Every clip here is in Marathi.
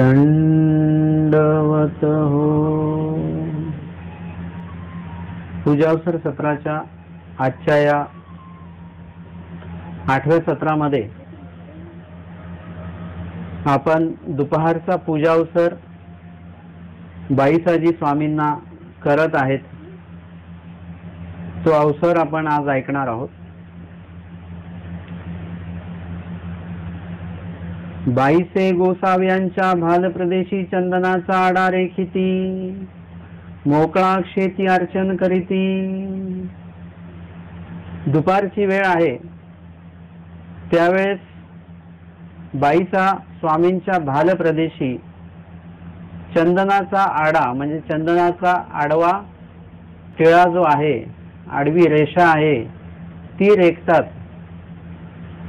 दंडवत हो। पूजावसर सत्राच्या आजच्या या 8व्या सत्रामध्ये आपण दुपारचा पूजावसर बाईसाजी स्वामींना करत आहेत, तो अवसर आपण आज ऐकणार आहोत। बाईसे गोसाव्यांच्या भालप्रदेशी चंदनाचा आडा रेखिती, मोकळा क्षेती अर्चन करीती। दुपारची वेळ आहे, त्यावेळेस बाईसा स्वामींच्या भालप्रदेशी चंदनाचा आडा म्हणजे चंदनाचा आडवा टिळा जो आहे, आडवी रेषा आहे, ती रेखतात।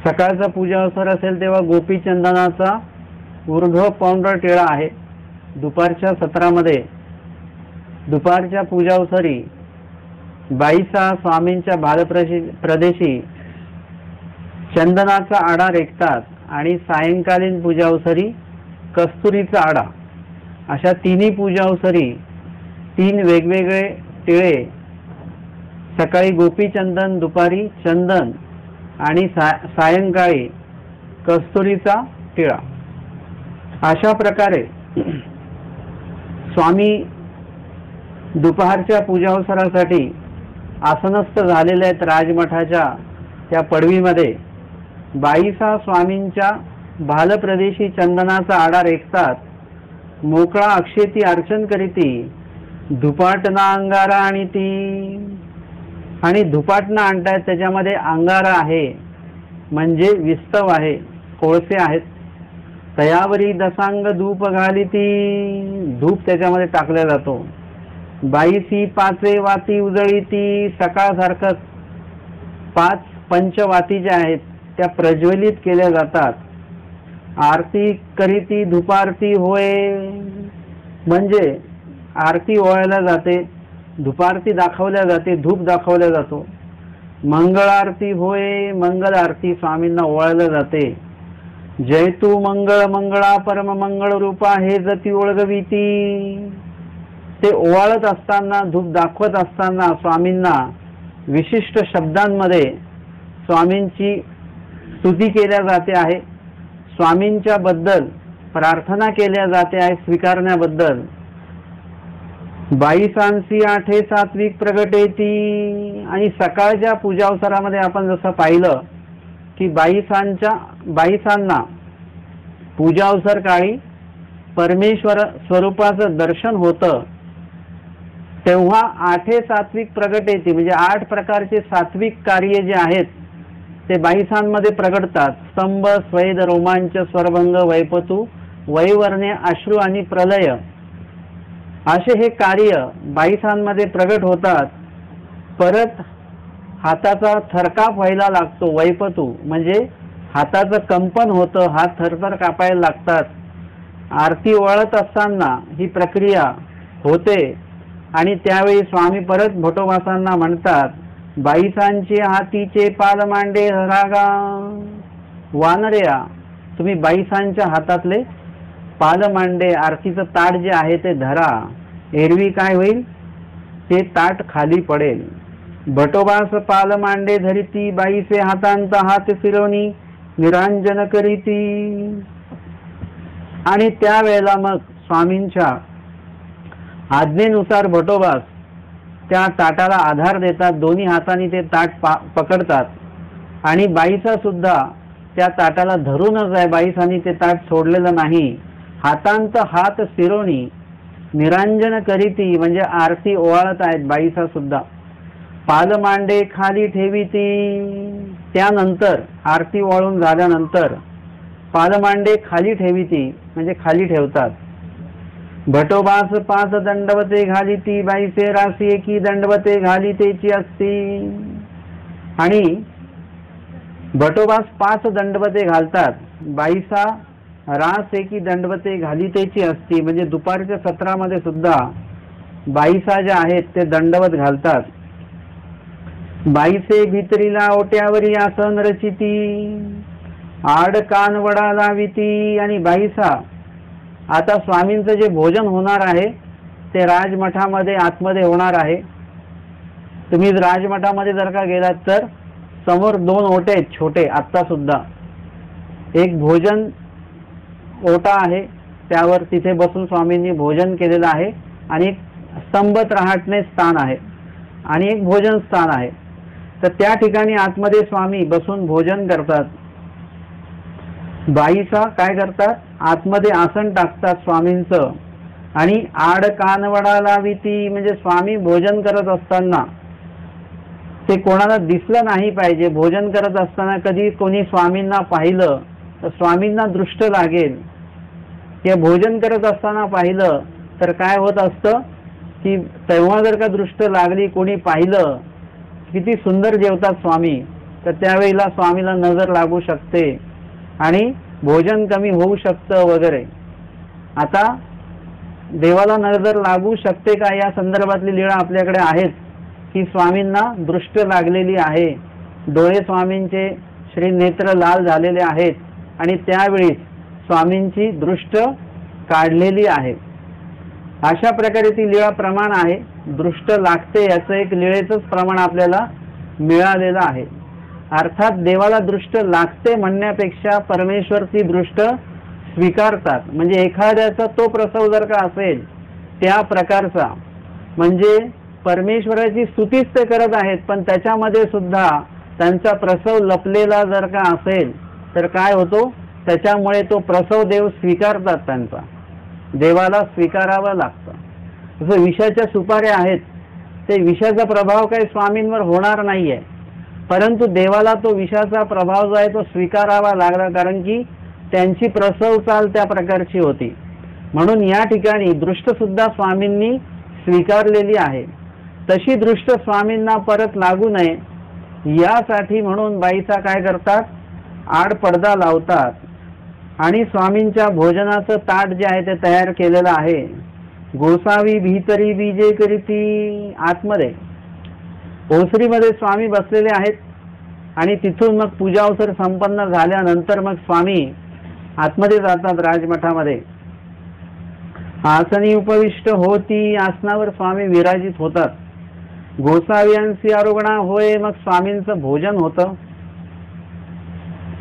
सकाळचा पूजा अवसर असेल तेव्हा गोपी चंदनाचा ऊर्ध्व पाऊंडर टिळा आहे। दुपारच्या सत्रामध्ये दुपारच्या पूजावसरी बाईसा स्वामींच्या भालप्रदेशी चंदनाचा आडा रेखतात आणि सायंकालीन पूजावसरी कस्तुरीचा आडा, अशा तिन्ही पूजावसरी 3 वेगवेगळे टिळे, सकाळी गोपी चंदन, दुपारी चंदन आणि सायंकाळी कस्तुरीचा टिळा। अशा प्रकारे स्वामी दुपारच्या पूजावसरासाठी आसनस्थ झालेले आहेत। राजमठाच्या त्या पडवीमध्ये बाईसा स्वामींच्या भालप्रदेशी चंदनाचा आडा रेखतात, मोकळा अक्षेती अर्चन करीती, धुपाटना अंगारा आणि ती, आणि धुपाटना आणतायत, त्याच्यामध्ये अंगारा आहे म्हणजे विस्तव आहे, कोळसे आहेत। तयावरी दसांग धूप घाली ती, धूप त्याच्यामध्ये टाकला जातो। बाईसी 5 वाती उजळी ती, सकाळ सारखं 5 पंचवाती ज्या आहेत त्या प्रज्वलित केल्या जातात। आरती करीती धुपारती होय, म्हणजे आरती ओवाळल्या जाते, धुपारती दाखवल्या जाते, धूप दाखवल्या जातो। मंगळ आरती होय, मंगल आरती स्वामींना ओवाळल्या जाते। जय तू मंगळ मंगळा परम मंगळ रूपा हे जती ओळगविती, ते ओवाळत असताना, धूप दाखवत असताना स्वामींना विशिष्ट शब्दांमध्ये स्वामींची स्तुती केल्या जाते आहे, स्वामींच्या बद्दल प्रार्थना केल्या जाते आहे स्वीकारण्याबद्दल। बाईसांसी 8 सात्विक प्रगटेती, आणि सकाळच्या पूजावसरामध्ये आपण जसं पाहिलं की बाईसांना पूजावसर काळी परमेश्वर स्वरूपाचं दर्शन होतं, तेव्हा 8 सात्विक प्रगटेती म्हणजे 8 प्रकारचे सात्विक कार्य जे आहेत ते बाईसांमध्ये प्रगटतात। स्तंभ, स्वेद, रोमांच, स्वरभंग, वैपतू, वैवर्ण्य, अश्रू आणि प्रलय, असे हे कार्य बाईसांमध्ये प्रगट होतात। परत हाताचा थरकाप व्हायला लागतो, वैपतू म्हणजे हाताचं कंपन होतं, हात थरथर कापायला लागतात। आरती ओवाळत असताना ही प्रक्रिया होते आणि त्यावेळी स्वामी परत भटोबासांना म्हणतात, बाईसांचे हातीचे पाल मांडे धरागा। वानर्या, तुम्ही बाईसांच्या हातातले पाल मांडे, आरतीचं ताट जे आहे ते धरा, एरवी काय होईल, ते ताट खाली पडेल। भटोबास पाल मांडे धरिती, बाईसे हातांत हात फिरवणी निरांजन करीती। आणि त्यावेळेला मग स्वामींच्या आज्ञेनुसार भटोबास त्या ताटाला आधार देतात, दोन्ही हातांनी ते ताट पकडतात आणि बाईसा सुद्धा त्या ताटाला धरूनच आहे, बाईसांनी ते ताट सोडलेलं नाही। हातांत हात फिरवणी निरांजन करीती म्हणजे आरती ओवाळत आहेत बाईसा सुद्धा। पाल मांडे खाली ठेवीती, त्यानंतर आरती ओवाळून झाल्यानंतर पाल मांडे खाली ठेवीती म्हणजे खाली ठेवतात। भटोबास 5 दंडवते घालीती, बाईसे रासी एकी दंडवते घालीतेची असती। आणि भटोबास 5 दंडवते घालतात, बाईसा रास एकी दंडवते घालीतेची असती, म्हणजे दुपारच्या सत्रामध्ये सुद्धा बाईसा ज्या आहेत ते दंडवत घालतात। बाईसे भितरीला ओट्यावरी आसन रचिती, आड कान वडा लाविती, आणि बाईसा आता स्वामींचं जे भोजन होणार आहे ते राजमठामध्ये आतमध्ये होणार आहे. तुम्ही राजमठामध्ये जर का गेलात तर समोर 2 ओटे आहेत छोटे, आत्ता सुद्धा. एक भोजन ओटा आहे, त्यावर तिथे बसून स्वामींनी भोजन केलेलं आहे, आणि एक स्तंभत राहटणे स्थान आहे, आणि एक भोजन स्थान आहे. तर त्या ठिकाणी आतमध्ये स्वामी बसून भोजन करतात. बाईसा काय करतात, आतमध्ये आसन टाकतात स्वामींचं, आणि आड कानवडा लाविती, म्हणजे स्वामी भोजन करत असताना ते कोणाला दिसलं नाही पाहिजे. भोजन करत असताना कधी कोणी स्वामींना पाहिलं तर स्वामींना दृष्ट लागेल, किंवा भोजन करत असताना पाहिलं तर काय होत असतं की तेव्हा जर का दृष्ट लागली, कोणी पाहिलं किती सुंदर जेवतात स्वामी, तर त्यावेळेला स्वामीला नजर लागू शकते आणि भोजन कमी होऊ शकतं वगैरे. आता देवाला नजर लागू शकते का या संदर्भातली लीळा आपल्याकडे आहेत की स्वामींना दृष्ट लागलेली आहे, डोळे स्वामींचे श्री नेत्र लाल झालेले आहेत, आणि त्यावेळी स्वामींची दृष्ट काढलेली आहे. अशा प्रकारे ती लीळा प्रमाण आहे. दृष्ट लागते याचं एक लीळेचंच प्रमाण आपल्याला मिळालेलं आहे. अर्थात देवाला दृष्ट लागते म्हणण्यापेक्षा परमेश्वर ती दृष्ट स्वीकारतात. म्हणजे एखाद्याचा तो प्रसव जर का असेल त्या प्रकारचा, म्हणजे परमेश्वराची स्तुतीच ते करत आहेत, पण त्याच्यामध्ये सुद्धा त्यांचा प्रसव लपलेला जर का असेल तर काय होतो, त्याच्यामुळे तो प्रसव देव स्वीकारतात. त्यांचा देवाला स्वीकारावं लागतं. जसं विषाच्या सुपाऱ्या आहेत, ते विषाचा प्रभाव काही स्वामींवर होणार नाहीये, परंतु देवाला तो विषाचा प्रभाव जो आहे तो स्वीकारावा लागला, कारण की त्यांची प्रसव चाल त्या प्रकारची होती. म्हणून या ठिकाणी दृष्ट सुद्धा स्वामींनी स्वीकारलेली आहे. तशी दृष्ट स्वामींना परत लागू नये यासाठी म्हणून बाईसा काय करतात, आड पडदा लावतात, आणि स्वामींच्या भोजनाचं ताट जे आहे ते तयार केलेलं आहे. गोसावी भीतरी बीजे करीती, आतमध्ये ओसरीमध्ये स्वामी बसलेले आहेत, आणि तिथून मग पूजा अवसर संपन्न झाल्यानंतर मग स्वामी आतमध्ये जातात राजमठामध्ये. आसनी उपविष्ट होती, आसनावर स्वामी विराजित होतात. गोसाव्यांसी आरोगणा होय, मग स्वामींचं भोजन होतं.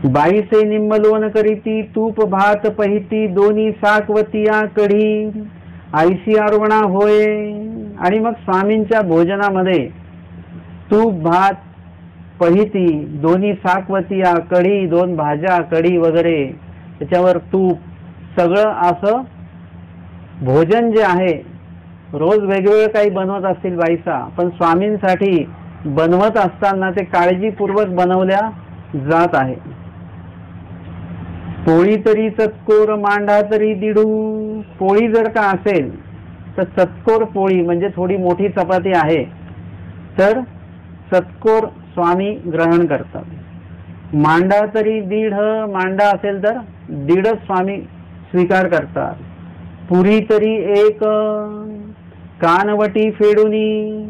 बाईसे निम्मलोन करीती, तूप भात पहिती, दोन्ही साकवतिया कढी, आईसी आरोगणा होय. आणि मग स्वामींच्या भोजनामध्ये तूप भात पहिती, दोन्ही साकवतिया कढी, 2 भाज्या कढी वगैरे, त्याच्यावर तूप, सगळं असं भोजन जे आहे. रोज वेगवेगळं काही बनवत असतील बाईसा, पण स्वामींसाठी बनवत असताना ते काळजीपूर्वक बनवल्या जात आहे. पोळी तरी चतकोर, मांडा तरी दिडू. पोळी जर का असेल तर चतकोर पोळी, म्हणजे थोडी मोठी चपाती आहे, तर चतकोर स्वामी ग्रहण करतात. मांडा तरी दीड, मांडा असेल तर दीडच स्वामी स्वीकार करतात. पुरी तरी एक, कानवटी फेडुनी.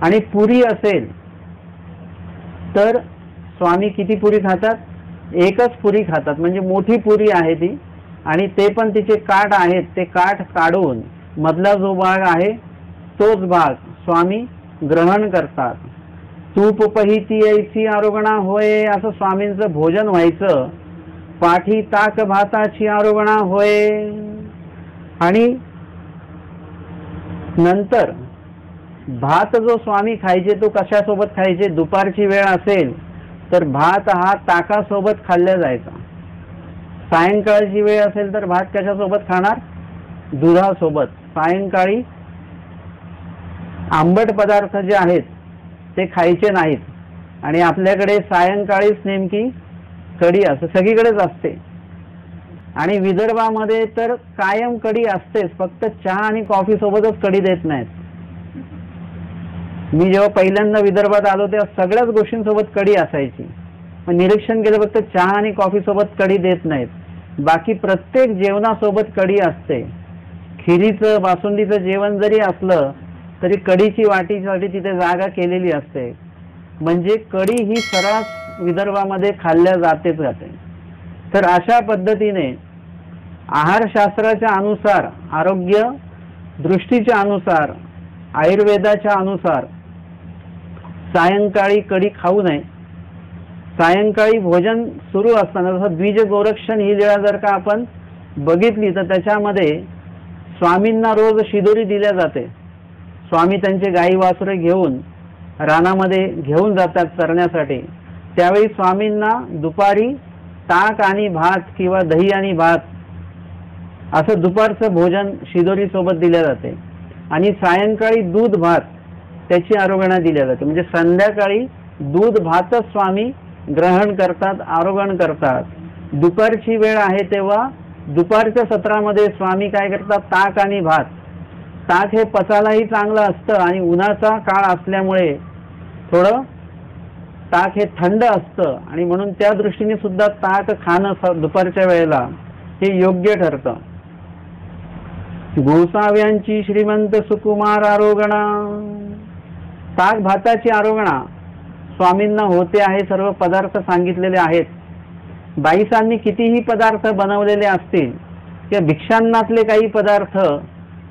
आणि पुरी असेल तर स्वामी किती पुरी खातात, एकच पुरी खातात, म्हणजे मोठी पुरी आहे ती, आणि ते पण तिचे काठ आहेत, ते काठ काढून मधला जो भाग आहे तोच भाग स्वामी ग्रहण करतात. तूप पहिती ऐसी आरोगणा होय, असं स्वामींचं भोजन व्हायचं. पाठी ताक भाताची आरोगणा होय. आणि नंतर भात जो स्वामी खायचे तो कशासोबत खायचे, दुपारची वेळ असेल तर भात हा ताकासोबत खाल्ला जायचा. सायंकाळची वेळ असेल तर भात कशासोबत खाणार, दुधासोबत. सायंकाळी आंबट पदार्थ जे आहेत ते खायचे नाहीत, आणि आपल्याकडे सायंकाळीच नेमकी कढी असते, सगळीकडेच असते. आणि विदर्भामध्ये तर कायम कढी असतेच, फक्त चहा आणि कॉफी सोबतच कढी देत नाहीत. मी जेव्हा पहिल्यांदा विदर्भात आलो तेव्हा सगळ्याच गोष्टींसोबत कढी असायची. पण निरीक्षण केलं फक्त चहा आणि कॉफी सोबत कढी देत नाहीत, बाकी प्रत्येक जेवणासोबत कढी असते. खिरीचं बासुंदीचं जेवण जरी असलं तरी कढीची वाटीसाठी तिथे जागा केलेली असते. म्हणजे कढी ही सर्रास विदर्भामध्ये खाल्ल्या जाते. तर अशा पद्धतीने आहारशास्त्राच्या अनुसार, आरोग्य दृष्टीच्या अनुसार, आयुर्वेदाच्या अनुसार सायंकाळी कढी खाऊ नये. सायंकाळी भोजन सुरू असताना, जसं द्विज गोरक्षण ही लीळा जर का आपण बघितली तर त्याच्यामध्ये स्वामींना रोज शिदोरी दिल्या जाते. स्वामी त्यांचे गाई वासरे घेऊन रानामध्ये घेऊन जातात चरण्यासाठी. त्यावेळी स्वामींना दुपारी ताक आणि भात किंवा दही आणि भात असं दुपारचं भोजन शिदोरी सोबत दिल्या जाते. आणि सायंकाळी दूध भात त्याची आरोगणा दिल्या जाते. म्हणजे संध्याकाळी दूध भातच स्वामी ग्रहण करतात, आरोगण करतात. दुपारची वेळ आहे तेव्हा दुपारच्या सत्रामध्ये स्वामी काय करतात, ताक आणि भात. ताक हे पचायलाही चांगलं असतं आणि उन्हाचा काळ असल्यामुळे थोडं ताक हे थंड असतं आणि म्हणून त्या दृष्टीने सुद्धा ताक खाणं दुपारच्या वेळेला हे योग्य ठरतं. गोसाव्यांची श्रीमंत सुकुमार आरोगणा. ताक भाताची आरोगणा स्वामींना होते आहे. सर्व पदार्थ सांगितलेले आहेत. बाईसांनी कितीही पदार्थ बनवलेले असतील किंवा भिक्षांनातले काही पदार्थ,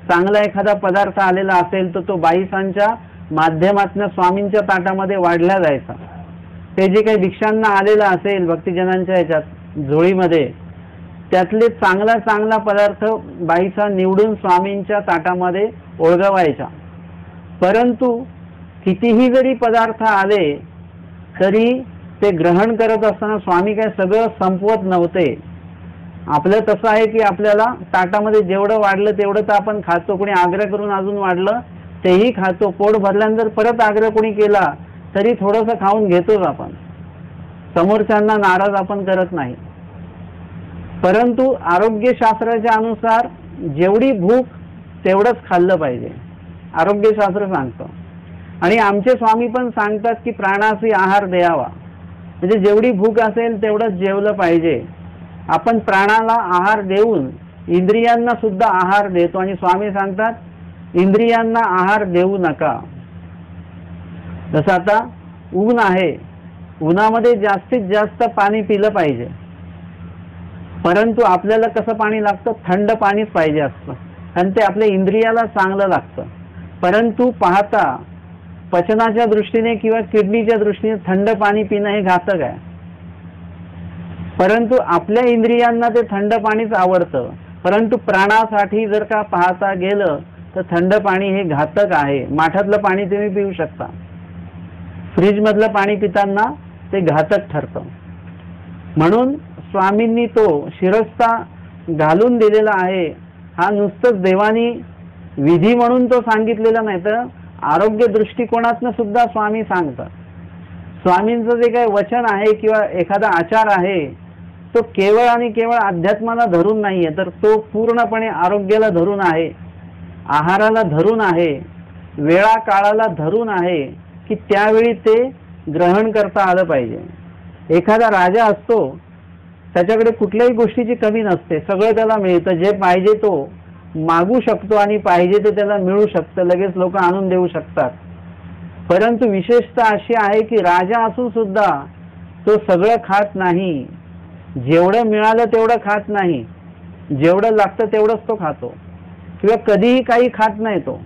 चांगला एखादा पदार्थ आलेला असेल तर तो बाईसांच्या माध्यमातून स्वामींच्या ताटामध्ये वाढला जायचा. ते जे काही भिक्षांना आलेलं असेल भक्तिजनांच्या ह्याच्यात झोळीमध्ये, त्यातले चांगला पदार्थ बाईसा निवडून स्वामींच्या ताटामध्ये ओळगवायच्या. परंतु कितीही जरी पदार्थ आले तरी ते ग्रहण करत असताना स्वामी काय सगळं संपवत नव्हते. आपलं तसं आहे की आपल्याला ताटामध्ये जेवढं वाढलं तेवढं तर आपण खातो. कोणी आग्रह करून अजून वाढलं तेही खातो. पोट भरल्यानंतर परत आग्रह कोणी केला तरी थोडंसं खाऊन घेतोच आपण. समोरच्यांना नाराज आपण करत नाही. परंतु आरोग्यशास्त्राच्या अनुसार जेवढी भूक तेवढंच खाल्लं पाहिजे, आरोग्यशास्त्र सांगतं. आणि आमचे स्वामी पण सांगतात की प्राणासी आहार द्यावा. म्हणजे जेवढी भूक असेल तेवढंच जेवलं पाहिजे. आपण प्राणाला आहार देऊन इंद्रियांना सुद्धा आहार देतो आणि स्वामी सांगतात इंद्रियांना आहार देऊ नका. जसं आता ऊन आहे, उन्हामध्ये जास्तीत जास्त पाणी पिलं पाहिजे. परंतु आपल्याला कसं पाणी लागतं, थंड पाणीच पाहिजे असतं आणि ते आपल्या इंद्रियाला चांगलं लागतं. परंतु पाहता पचनाच्या दृष्टीने किंवा किडनीच्या दृष्टीने थंड पाणी पिणं हे घातक आहे. परंतु आपल्या इंद्रियांना ते थंड पाणीच आवडतं. परंतु प्राणासाठी जर का पाहता गेलं तर थंड पाणी हे घातक आहे. माठातलं पाणी तुम्ही पिऊ शकता, फ्रीज मधलं पाणी पिताना ते घातक ठरतं. म्हणून स्वामींनी तो शिरस्ता घालून दिलेला आहे. हा नुसतंच देवानी विधी म्हणून तो सांगितलेला नाही तर आरोग्य दृष्टिकोनातनं सुद्धा स्वामी सांगतात. स्वामींचं जे काही वचन आहे किंवा एखादा आचार आहे तो केवळ आणि केवळ अध्यात्माला धरून नाहीये, तर तो पूर्णपणे आरोग्याला धरून आहे, आहाराला धरून आहे, वेळा काळाला धरून आहे की त्यावेळी ते ग्रहण करता आलं पाहिजे. एखादा राजा असतो त्याच्याकडे कुठल्याही गोष्टीची कमी नसते, सगळं त्याला मिळतं. जे पाहिजे तो मागू शकतो आणि पाहिजे ते त्याला मिळू शकतं, लगेच लोक आणून देऊ शकतात. परंतु विशेषता अशी आहे की राजा असून सुद्धा तो सगळं खात नाही. जेवढं मिळालं तेवढं खात नाही, जेवढं लागतं तेवढंच तो खातो किंवा कधीही काही खात नाही. तो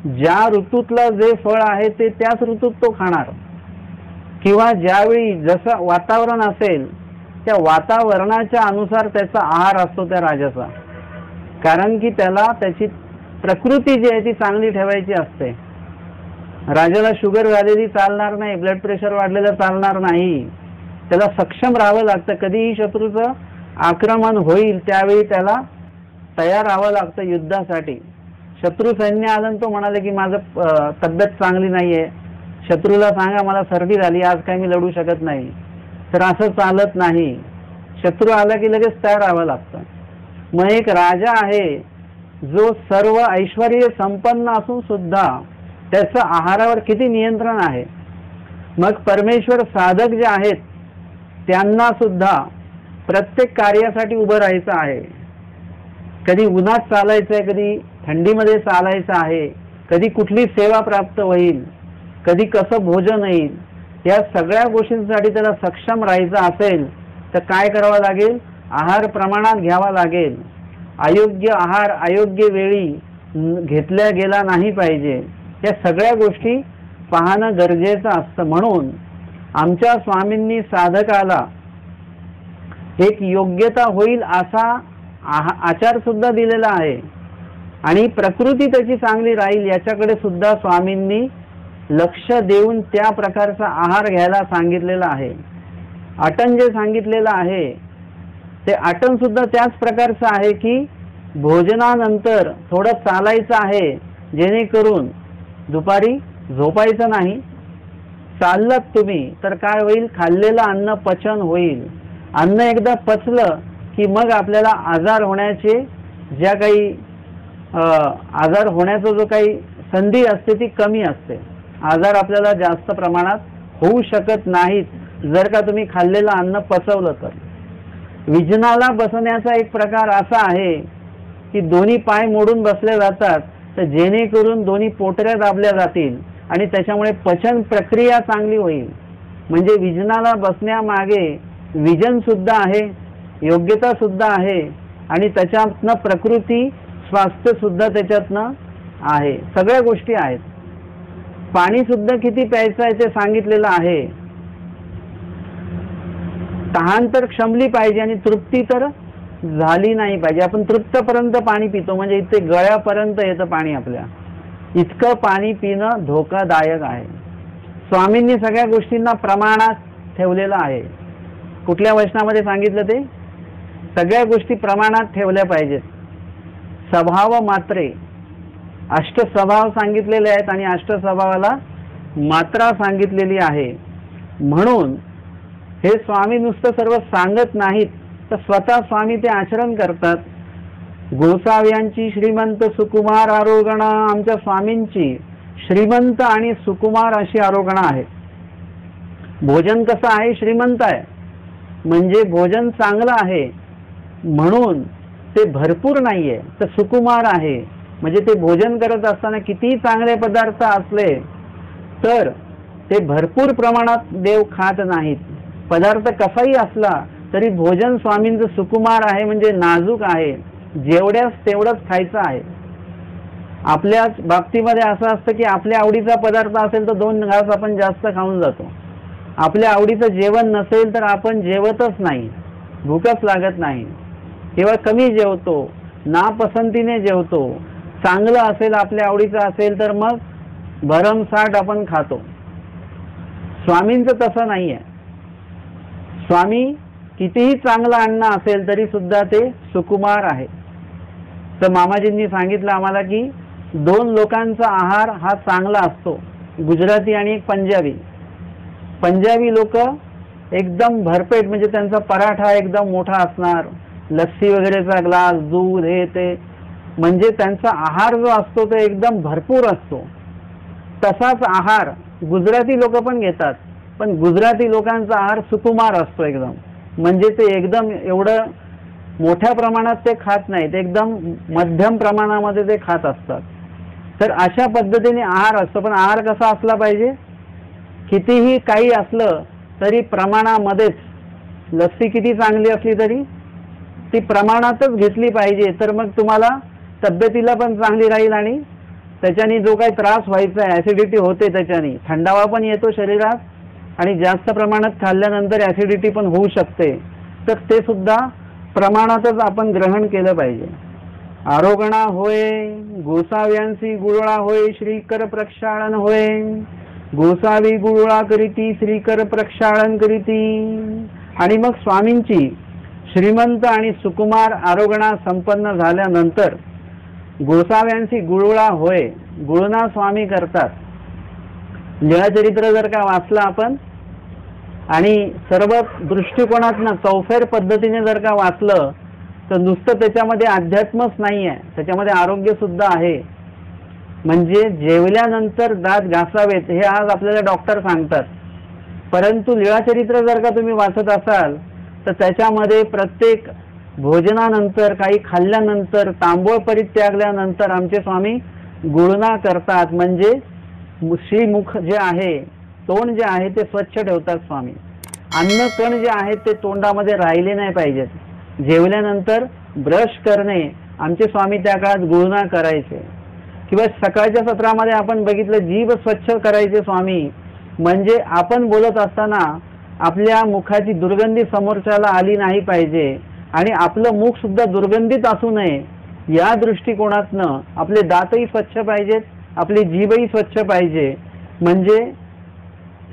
ज्या ऋतूतलं जे फळ आहे ते त्याच ऋतूत तो खाणार किंवा ज्यावेळी जसं वातावरण असेल त्या वातावरणाच्या अनुसार त्याचा आहार असतो त्या राजाचा. कारण की त्याला त्याची प्रकृती जी आहे ती चांगली ठेवायची असते. राजाला शुगर झालेली चालणार नाही, ब्लड प्रेशर वाढलेलं चालणार नाही. त्याला सक्षम राहावं लागतं. कधीही शत्रूचं आक्रमण होईल त्यावेळी त्याला तयार राहावं लागतं युद्धासाठी. शत्रू सैन्य आलं तो म्हणाले की माझं तब्येत चांगली नाहीये, शत्रूला सांगा मला सर्दी झाली, आज काही मी लढू शकत नाही, तर असं चालत नाही. शत्रू आला की लगेच तयार राहावं लागतं. मग एक राजा आहे जो सर्व ऐश्वर्य संपन्न असून सुद्धा त्याचं आहारावर किती नियंत्रण आहे. मग परमेश्वर साधक जे आहेत त्यांना सुद्धा प्रत्येक कार्यासाठी उभं राहायचं आहे. कधी उन्हात चालायचं आहे, कधी थंडीमध्ये चालायचं आहे, कधी कुठली सेवा प्राप्त होईल, कधी कसं भोजन येईल, या सगळ्या गोष्टींसाठी त्याला सक्षम राहायचं असेल तर काय करावं लागेल, आहार प्रमाणात घ्यावा लागेल. अयोग्य आहार अयोग्य वेळी घेतल्या गेला नाही पाहिजे, या सगळ्या गोष्टी पाहणं गरजेचं असतं. म्हणून आमच्या स्वामींनी साधकाला एक योग्यता होईल असा आचार सुद्धा दिलेला आहे आणि प्रकृती त्याची चांगली राहील याच्याकडे सुद्धा स्वामींनी लक्ष देऊन त्या प्रकारचा आहार घ्यायला सांगितलेला आहे. आटन जे सांगितलेलं आहे ते आटन सुद्धा त्याच प्रकारचं आहे की भोजनानंतर थोडं चालायचं आहे, जेणेकरून दुपारी झोपायचं नाही. चाललात तुम्ही तर काय होईल, खाल्लेलं अन्न पचन होईल. अन्न एकदा पचलं की मग आपल्याला आजार होण्याचे ज्या काही आजार होण्याचा जो काही संधी असते ती कमी असते. आजार आपल्याला जास्त प्रमाणात होऊ शकत नाहीत जर का तुम्ही खाल्लेलं अन्न पचवलं तर. विजनाला बसण्याचा एक प्रकार असा आहे की दोन्ही पाय मोडून बसले जातात, तर जेणेकरून दोन्ही पोटऱ्या दाबल्या जातील आणि त्याच्यामुळे पचन प्रक्रिया चांगली होईल. म्हणजे विजनाला बसण्यामागे विजन सुद्धा आहे, योग्यता सुद्धा आहे आणि त्याच्यातनं प्रकृती स्वास्थ्य सुद्धा त्याच्यातनं आहे. सगळ्या गोष्टी आहेत. पाणी सुद्धा किती प्यायचं आहे ते सांगितलेलं आहे. तहान तर क्षमली पाहिजे आणि तृप्ती तर झाली नाही पाहिजे. आपण तृप्तपर्यंत पाणी पितो, म्हणजे इथे गळ्यापर्यंत येतं पाणी आपल्या. इतकं पाणी पिणं धोकादायक आहे. स्वामींनी सगळ्या गोष्टींना प्रमाणात ठेवलेलं आहे. कुठल्या वचनामध्ये सांगितलं ते? सगळ्या गोष्टी प्रमाणात ठेवल्या पाहिजेत. स्वभाव मात्रे, अष्टस्वभाव सांगितलेले आहेत आणि अष्टस्वभावाला मात्रा सांगितलेली आहे. म्हणून हे स्वामी नुसतं सर्व सांगत नाहीत, तर स्वतः स्वामी ते आचरण करतात. गोसाव्यांची श्रीमंत सुकुमार आरोगणा, आमच्या स्वामींची श्रीमंत आणि सुकुमार अशी आरोगणा आहे. भोजन कसं आहे? श्रीमंत आहे, म्हणजे भोजन चांगलं आहे म्हणून ते भरपूर नाहीये, तर सुकुमार आहे. म्हणजे ते भोजन करत असताना किती चांगले पदार्थ असले तर ते भरपूर प्रमाणात देव खात नाहीत. पदार्थ कसाही असला तरी भोजन स्वामींचं सुकुमार आहे, म्हणजे नाजूक आहे, जेवढ्यास तेवढंच खायचं आहे. आपल्याच बाबतीमध्ये असं असतं की आपल्या आवडीचा पदार्थ असेल तर 2 घास आपण जास्त खाऊन जातो. आपल्या आवडीचं जेवण नसेल तर आपण जेवतच नाही, भूकच लागत नाही किंवा कमी जेवतो, नापसंतीने जेवतो. चांगलं असेल आपल्या आवडीचं असेल तर मग भरमसाठ आपण खातो. स्वामींचं तसं नाहीये. स्वामी कितीही चांगलं अन्न असेल तरी सुद्धा ते सुकुमार आहे. तर मामाजींनी सांगितलं आम्हाला की 2 लोकांचा आहार हा चांगला असतो, गुजराती आणि एक पंजाबी. पंजाबी लोक एकदम भरपेट, म्हणजे त्यांचा पराठा एकदम मोठा असणार, लस्सी वगैरेचा ग्लास, दूध, हे ते, म्हणजे त्यांचा आहार जो असतो तो एकदम भरपूर असतो. तसाच आहार गुजराती लोक पण घेतात, पण गुजराती लोकांचा आहार सुकुमार असतो एकदम. म्हणजे ते एकदम एवढं मोठ्या प्रमाणात ते खात नाहीत, एकदम मध्यम प्रमाणामध्ये ते खात असतात. तर अशा पद्धतीने आहार असतो. पण आहार कसा असला पाहिजे? कितीही काही असलं तरी प्रमाणामध्येच. लस्सी किती चांगली असली तरी ती प्रमाणातच घेतली पाहिजे, तर मग तुम्हाला तब्येतीला पण चांगली राहील आणि त्याच्याने जो काही त्रास व्हायचा आहे, ॲसिडिटी होते, त्याच्याने थंडावा पण येतो शरीरात आणि जास्त प्रमाणात खाल्ल्यानंतर ॲसिडिटी पण होऊ शकते. तर ते सुद्धा प्रमाणातच आपण ग्रहण केलं पाहिजे. आरोगणा होय गोसाव्यांसी गुळळा होय, श्रीकर प्रक्षाळन होय. गोसावी गुळळा करीती, श्रीकर प्रक्षाळन करीती. आणि मग स्वामींची श्रीमंत आणि सुकुमार आरोगणा संपन्न झाल्यानंतर गोसाव्यांची गुळळा होय, गुळणा स्वामी करतात. लीळाचरित्र जर का वाचलं आपण आणि सर्व दृष्टिकोनातनं चौफेर पद्धतीने जर का वाचलं तर नुसतं त्याच्यामध्ये अध्यात्मच नाही आहे, त्याच्यामध्ये आरोग्य सुद्धा आहे. म्हणजे जेवल्यानंतर दात घासावेत हे आज आपल्याला डॉक्टर सांगतात, परंतु लीळाचरित्र जर का तुम्ही वाचत असाल तर त्याच्यामध्ये प्रत्येक भोजनानंतर, काही खाल्ल्यानंतर, तांबूळ परित्यागल्यानंतर आमचे स्वामी गुळणा करतात. म्हणजे श्रीमुख जे आहे, तोंड जे आहे ते स्वच्छ ठेवतात स्वामी. अन्न कण जे आहेत ते तोंडामध्ये राहिले नाही पाहिजेत. जेवल्यानंतर ब्रश करणे आमचे स्वामी त्या काळात गुळणा करायचे. किंवा सकाळच्या सत्रामध्ये आपण बघितलं जीभ स्वच्छ करायचे स्वामी. म्हणजे आपण बोलत असताना आपल्या मुखाची दुर्गंधी समोरच्याला आली नाही पाहिजे आणि आपलं मुख सुद्धा दुर्गंधीत असू नये या दृष्टिकोनातनं आपले दातही स्वच्छ पाहिजेत, आपली जीभही स्वच्छ पाहिजे. म्हणजे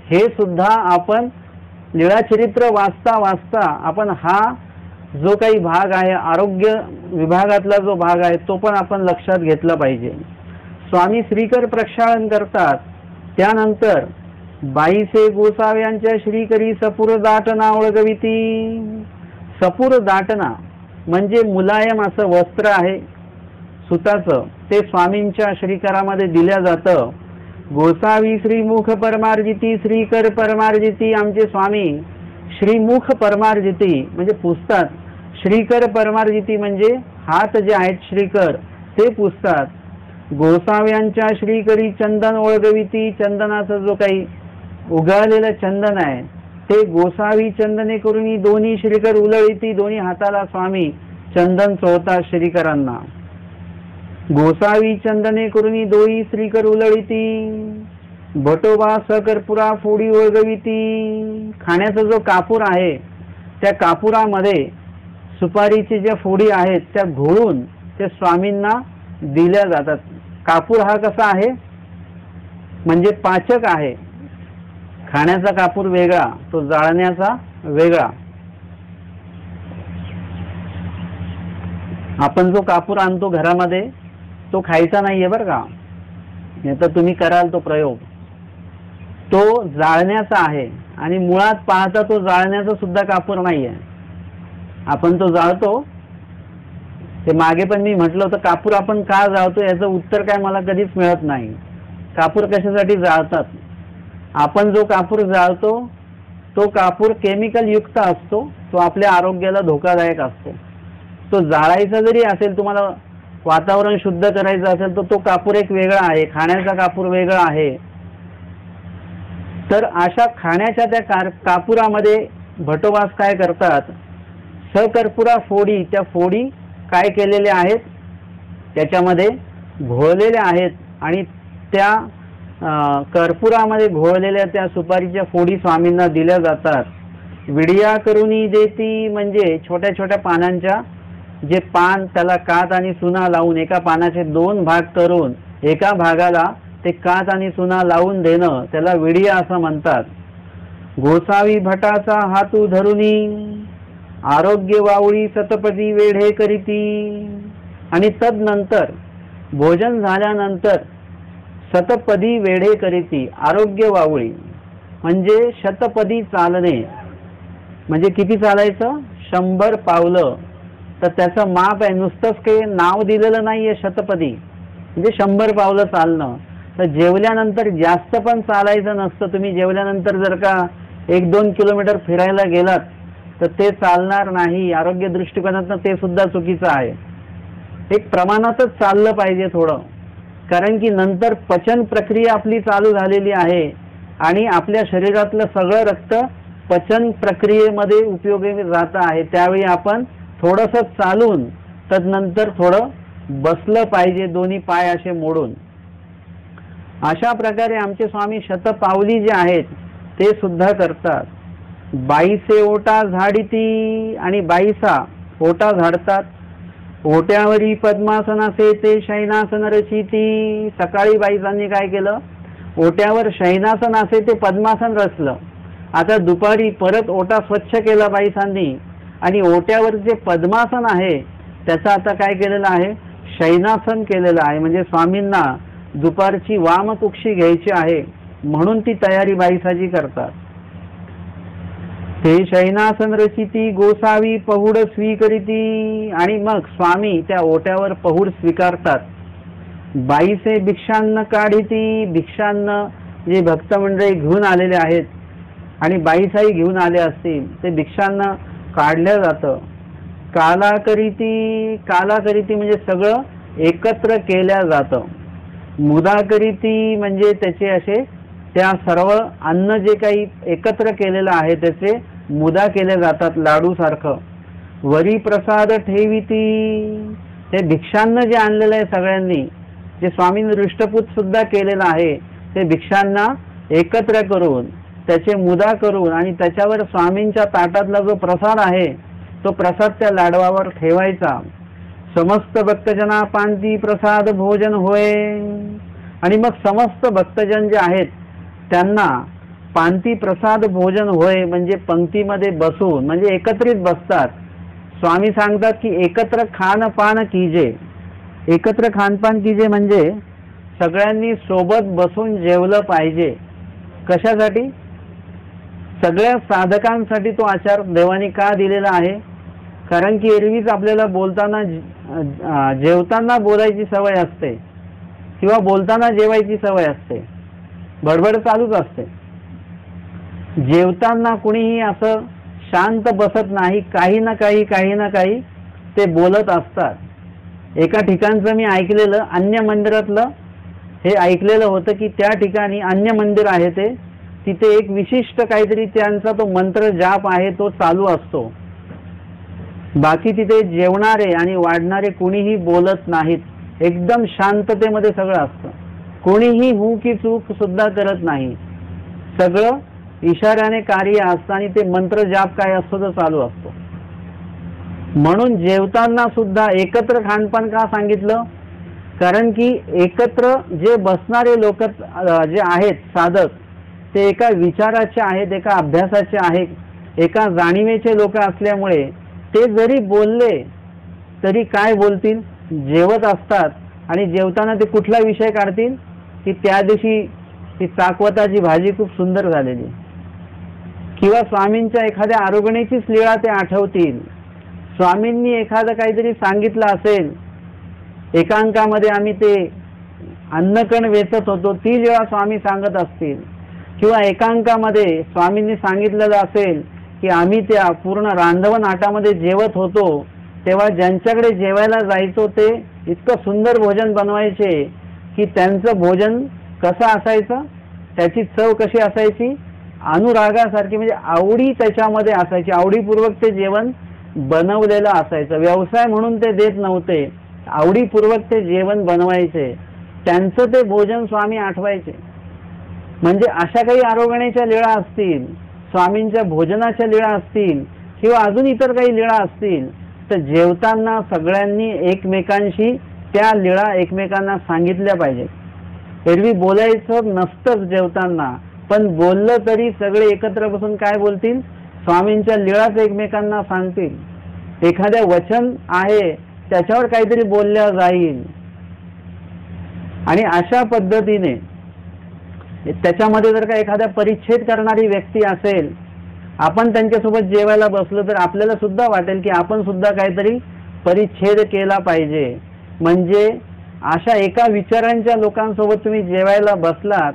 हे सुद्धा आपण लीळाचरित्र वाचता वाचता आपण हा जो काही भाग आहे आरोग्य विभागातला जो भाग आहे तो पण आपण लक्षात घेतला पाहिजे. स्वामी श्रीकर प्रक्षालन करतात. त्यानंतर बाईसे गोसाव्यांच्या श्रीकरी सपूर दाटना ओळगविती. सपूर दाटना म्हणजे मुलायम असं वस्त्र आहे सुताचं, ते स्वामींच्या श्रीकरामध्ये दिल्या जातं. गोसावी श्रीमुख परमार्जिती श्रीकर परमार्जिती. आमचे स्वामी श्रीमुख परमार्जिती म्हणजे पुसतात, श्रीकर परमार्जिती म्हणजे हात जे आहेत श्रीकर ते पुसतात. गोसाव्यांच्या श्रीकरी चंदन ओळगविती. चंदनाचं जो काही उगाळलेलं चंदन आहे ते गोसावी चंदने करून दोन्ही श्रीकर उलळीती. दोन्ही हाताला स्वामी चंदन चोळतात श्रीकरांना. गोसावी चंदने करून दोई श्रीकर उलळीती. भटोबा सकर्पुरा फोडी ओळगविती. खाण्याचा जो कापूर आहे त्या कापुरामध्ये सुपारीची ज्या फोडी आहेत त्या घोळून ते स्वामींना दिल्या जातात. कापूर हा कसा आहे म्हणजे पाचक आहे. खाण्याचा कापूर वेगळा, तो जाळण्याचा वेगळा. आपण जो कापूर आणतो घरामध्ये तो खायचा नाहीये बरं का, नाही तर तुम्ही कराल तो प्रयोग. तो जाळण्याचा आहे आणि मुळात पाहता तो जाळण्याचा सुद्धा कापूर नाहीये. आपण तो जाळतो ते मागे पण मी म्हटलं होतं कापूर आपण का जाळतो याचं उत्तर काय मला कधीच मिळत नाही. कापूर कशासाठी जाळतात? आपण जो कापूर जाळतो तो कापूर केमिकल युक्त असतो, तो आपल्या आरोग्याला धोकादायक असतो. तो जाळायचा जरी असेल, तुम्हाला वातावरण शुद्ध करायचं असेल तर तो कापूर एक वेगळा आहे, खाण्याचा कापूर वेगळा आहे. तर अशा खाण्याच्या त्या कापुरामध्ये भटोबास काय करतात, सकर्पुरा फोडी, त्या फोडी काय केलेल्या आहेत त्याच्यामध्ये घोळलेल्या आहेत आणि त्या कर्पुरामध्ये घोळलेल्या त्या सुपारीच्या फोडी स्वामींना दिल्या जातात. विडिया करुनी देती म्हणजे छोट्या छोट्या पानांच्या जे पान त्याला कात आणि सुना लावून एका पानाचे 2 भाग करून एका भागाला ते कात आणि सुना लावून देणं त्याला विडिया असं म्हणतात. गोसावी भटाचा हातू धरुनी आरोग्य वावळी सतपदी वेढे करीती. आणि तदनंतर भोजन झाल्यानंतर शतपदी वेढे करीती. आरोग्य वावळी म्हणजे शतपदी चालणे, म्हणजे किती चालायचं 100 पावलं. तर त्याचं माप आहे, नुसतंच काही नाव दिलेलं नाहीये शतपदी म्हणजे 100 पावलं चालणं. तर जेवल्यानंतर जास्त पण चालायचं नसतं. तुम्ही जेवल्यानंतर जर का 1-2 किलोमीटर फिरायला गेलात तर ते चालणार नाही. आरोग्य दृष्टिकोनातून ते सुद्धा चुकीचं आहे. एक प्रमाणातच चाललं पाहिजे थोडं, कारण की नंतर पचन प्रक्रिया आपली चालू झालेली आहे आणि आपल्या शरीरातलं सगळं रक्त पचन प्रक्रियेमध्ये उपयोगी जात आहे. त्यावेळी आपण थोडंसं चालून तदनंतर थोडं बसलं पाहिजे, दोन्ही पाय असे मोडून. अशा प्रकारे आमचे स्वामी शतपावली जे आहेत ते सुद्धा करतात. बाईसे ओटा झाडीती आणि बाईसा ओटा झाडतात. ओट्यावरी पद्मासनाचे ते शयनासन रचिती. सकाळी बाईसांनी काय केलं, ओट्यावर शयनासन असे ते पद्मासन रचलं. आता दुपारी परत ओटा स्वच्छ केला बाईसांनी आणि ओट्यावर जे पद्मासन आहे त्याचं आता काय केलेलं आहे, शयनासन केलेलं आहे. म्हणजे स्वामींना दुपारची वामकुक्षी घ्यायची आहे म्हणून ती तयारी बाईसाजी करतात. ते शयनासन रचिती गोसावी पहुड स्वीकरिती. आणि मग स्वामी त्या ओट्यावर पहुड स्वीकारतात. बाईसे भिक्षान्न काढिती. भिक्षान्न जे भक्त मंडळी घेऊन आलेले आहेत आणि बाईसाई घेऊन आले असतील ते भिक्षान्न काढलं जातं. काला करीती. काला करीती म्हणजे सगळं एकत्र केलं जातं. मुदा करीती म्हणजे त्याचे असे त्या सर्व अन्न जे काही एकत्र केलेलं आहे त्याचे मुदा केले जातात लाडू सारखं. वरी प्रसाद ठेविती. हे भिक्षांना जे आणलेलं आहे सगळ्यांनी, जे स्वामींनी दृष्टपूत सुद्धा केलेलं आहे, ते भिक्षांना एकत्र करून त्याचे मुदा करून आणि त्याच्यावर स्वामींच्या ताटातला जो प्रसाद आहे तो प्रसाद त्या लाडवावर ठेवायचा. समस्त भक्तजना पांती प्रसाद भोजन होय. आणि मग समस्त भक्तजन जे आहेत त्यांना पांती प्रसाद भोजन होय म्हणजे पंक्तीमध्ये बसून, म्हणजे एकत्रित बसतात. स्वामी सांगतात की एकत्र खानपान कीजे. एकत्र खानपान कीजे म्हणजे सगळ्यांनी सोबत बसून जेवलं पाहिजे. कशासाठी? सगळ्या साधकांसाठी तो आचार देवानी का दिलेला आहे? कारण की एरवीच आपल्याला बोलताना जेवताना बोलायची सवय असते किंवा बोलताना जेवायची सवय असते, बडबड चालूच असते. जेवताना कुणीही असं शांत बसत नाही, काही ना काही ते बोलत असतात. एका ठिकाणचं मी ऐकलेलं, अन्य मंदिरातलं हे ऐकलेलं होतं की त्या ठिकाणी अन्य मंदिर आहे ते, तिथे एक विशिष्ट काहीतरी त्यांचा तो मंत्र जाप आहे तो चालू असतो. बाकी तिथे जेवणारे आणि वाढणारे कुणीही बोलत नाहीत. एकदम शांततेमध्ये सगळं असतं. कोणीही हू की चूक सुद्धा करत नाही. सगळं इशाऱ्याने कार्य असतं आणि ते मंत्र जाप काय असतो तो चालू असतो. म्हणून जेवताना सुद्धा एकत्र खानपान का सांगितलं? कारण की एकत्र जे बसणारे लोक जे आहेत साधक, ते एका विचाराचे आहेत, एका अभ्यासाचे आहेत, एका जाणीवेचे लोक असल्यामुळे ते जरी बोलले तरी काय बोलतील? जेवत असतात आणि जेवताना ते कुठला विषय काढतील की त्या दिवशी ती चाकवताची भाजी खूप सुंदर झालेली, किंवा स्वामींच्या एखाद्या आरोगणेचीच लीळा ते आठवतील. स्वामींनी एखादं काहीतरी सांगितलं असेल, एकांकामध्ये आम्ही ते अन्नकण वेचत होतो ती लीळा स्वामी सांगत असतील, किंवा एकांकामध्ये स्वामींनी सांगितलेलं असेल की आम्ही त्या पूर्ण रांधवन आटामध्ये जेवत होतो तेव्हा ज्यांच्याकडे जेवायला जायचो ते इतकं सुंदर भोजन बनवायचे की त्यांचं भोजन कसं असायचं, त्याची चव कशी असायची, अनुरागासारखी, म्हणजे आवडी त्याच्यामध्ये असायची. आवडीपूर्वक ते जेवण बनवलेलं असायचं. व्यवसाय म्हणून ते देत नव्हते, आवडीपूर्वक ते जेवण बनवायचे. त्यांचं ते भोजन स्वामी आठवायचे. म्हणजे अशा काही आरोगणेच्या लीळा असतील, स्वामींच्या भोजनाच्या लीळा असतील, किंवा अजून इतर काही लीळा असतील, तर जेवताना सगळ्यांनी एकमेकांशी त्या लीळा एकमेकांना सांगितल्या पाहिजेत. एरवी बोलायचं नसतंच जेवताना, पण बोललं तरी सगळे एकत्र बसून काय बोलतील? स्वामींच्या लीळाच एकमेकांना सांगतील. एखाद्या वचन आहे त्याच्यावर काहीतरी बोलल्या जाईल. आणि अशा पद्धतीने त्याच्यामध्ये जर का एखाद्या परिच्छेद करणारी व्यक्ती असेल, आपण त्यांच्यासोबत जेवायला बसलो तर आपल्याला सुद्धा वाटेल की आपण सुद्धा काहीतरी परिच्छेद केला पाहिजे. म्हणजे अशा एका विचारांच्या लोकांसोबत तुम्ही जेवायला बसलात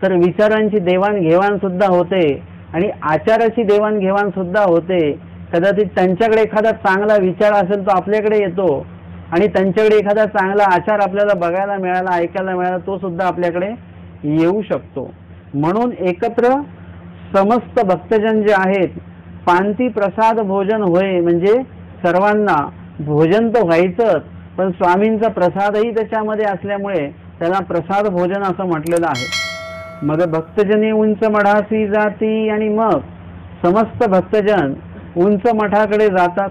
तर विचारांची देवाणघेवाण सुद्धा होते आणि आचाराची देवाणघेवाण सुद्धा होते. कदाचित त्यांच्याकडे एखादा चांगला विचार असेल तो आपल्याकडे येतो आणि त्यांच्याकडे एखादा चांगला आचार आपल्याला बघायला मिळाला, ऐकायला मिळाला, तो सुद्धा आपल्याकडे येऊ शकतो. म्हणून एकत्र समस्त भक्तजन जे आहेत, पांती प्रसाद भोजन होय म्हणजे सर्वांना भोजन तर व्हायचंच, पण स्वामींचा प्रसादही त्याच्यामध्ये असल्यामुळे त्याला प्रसाद भोजन असं म्हटलेलं आहे. मग भक्तजनी उंच मठासी जाती आणि मग समस्त भक्तजन उंच मठाकडे जातात.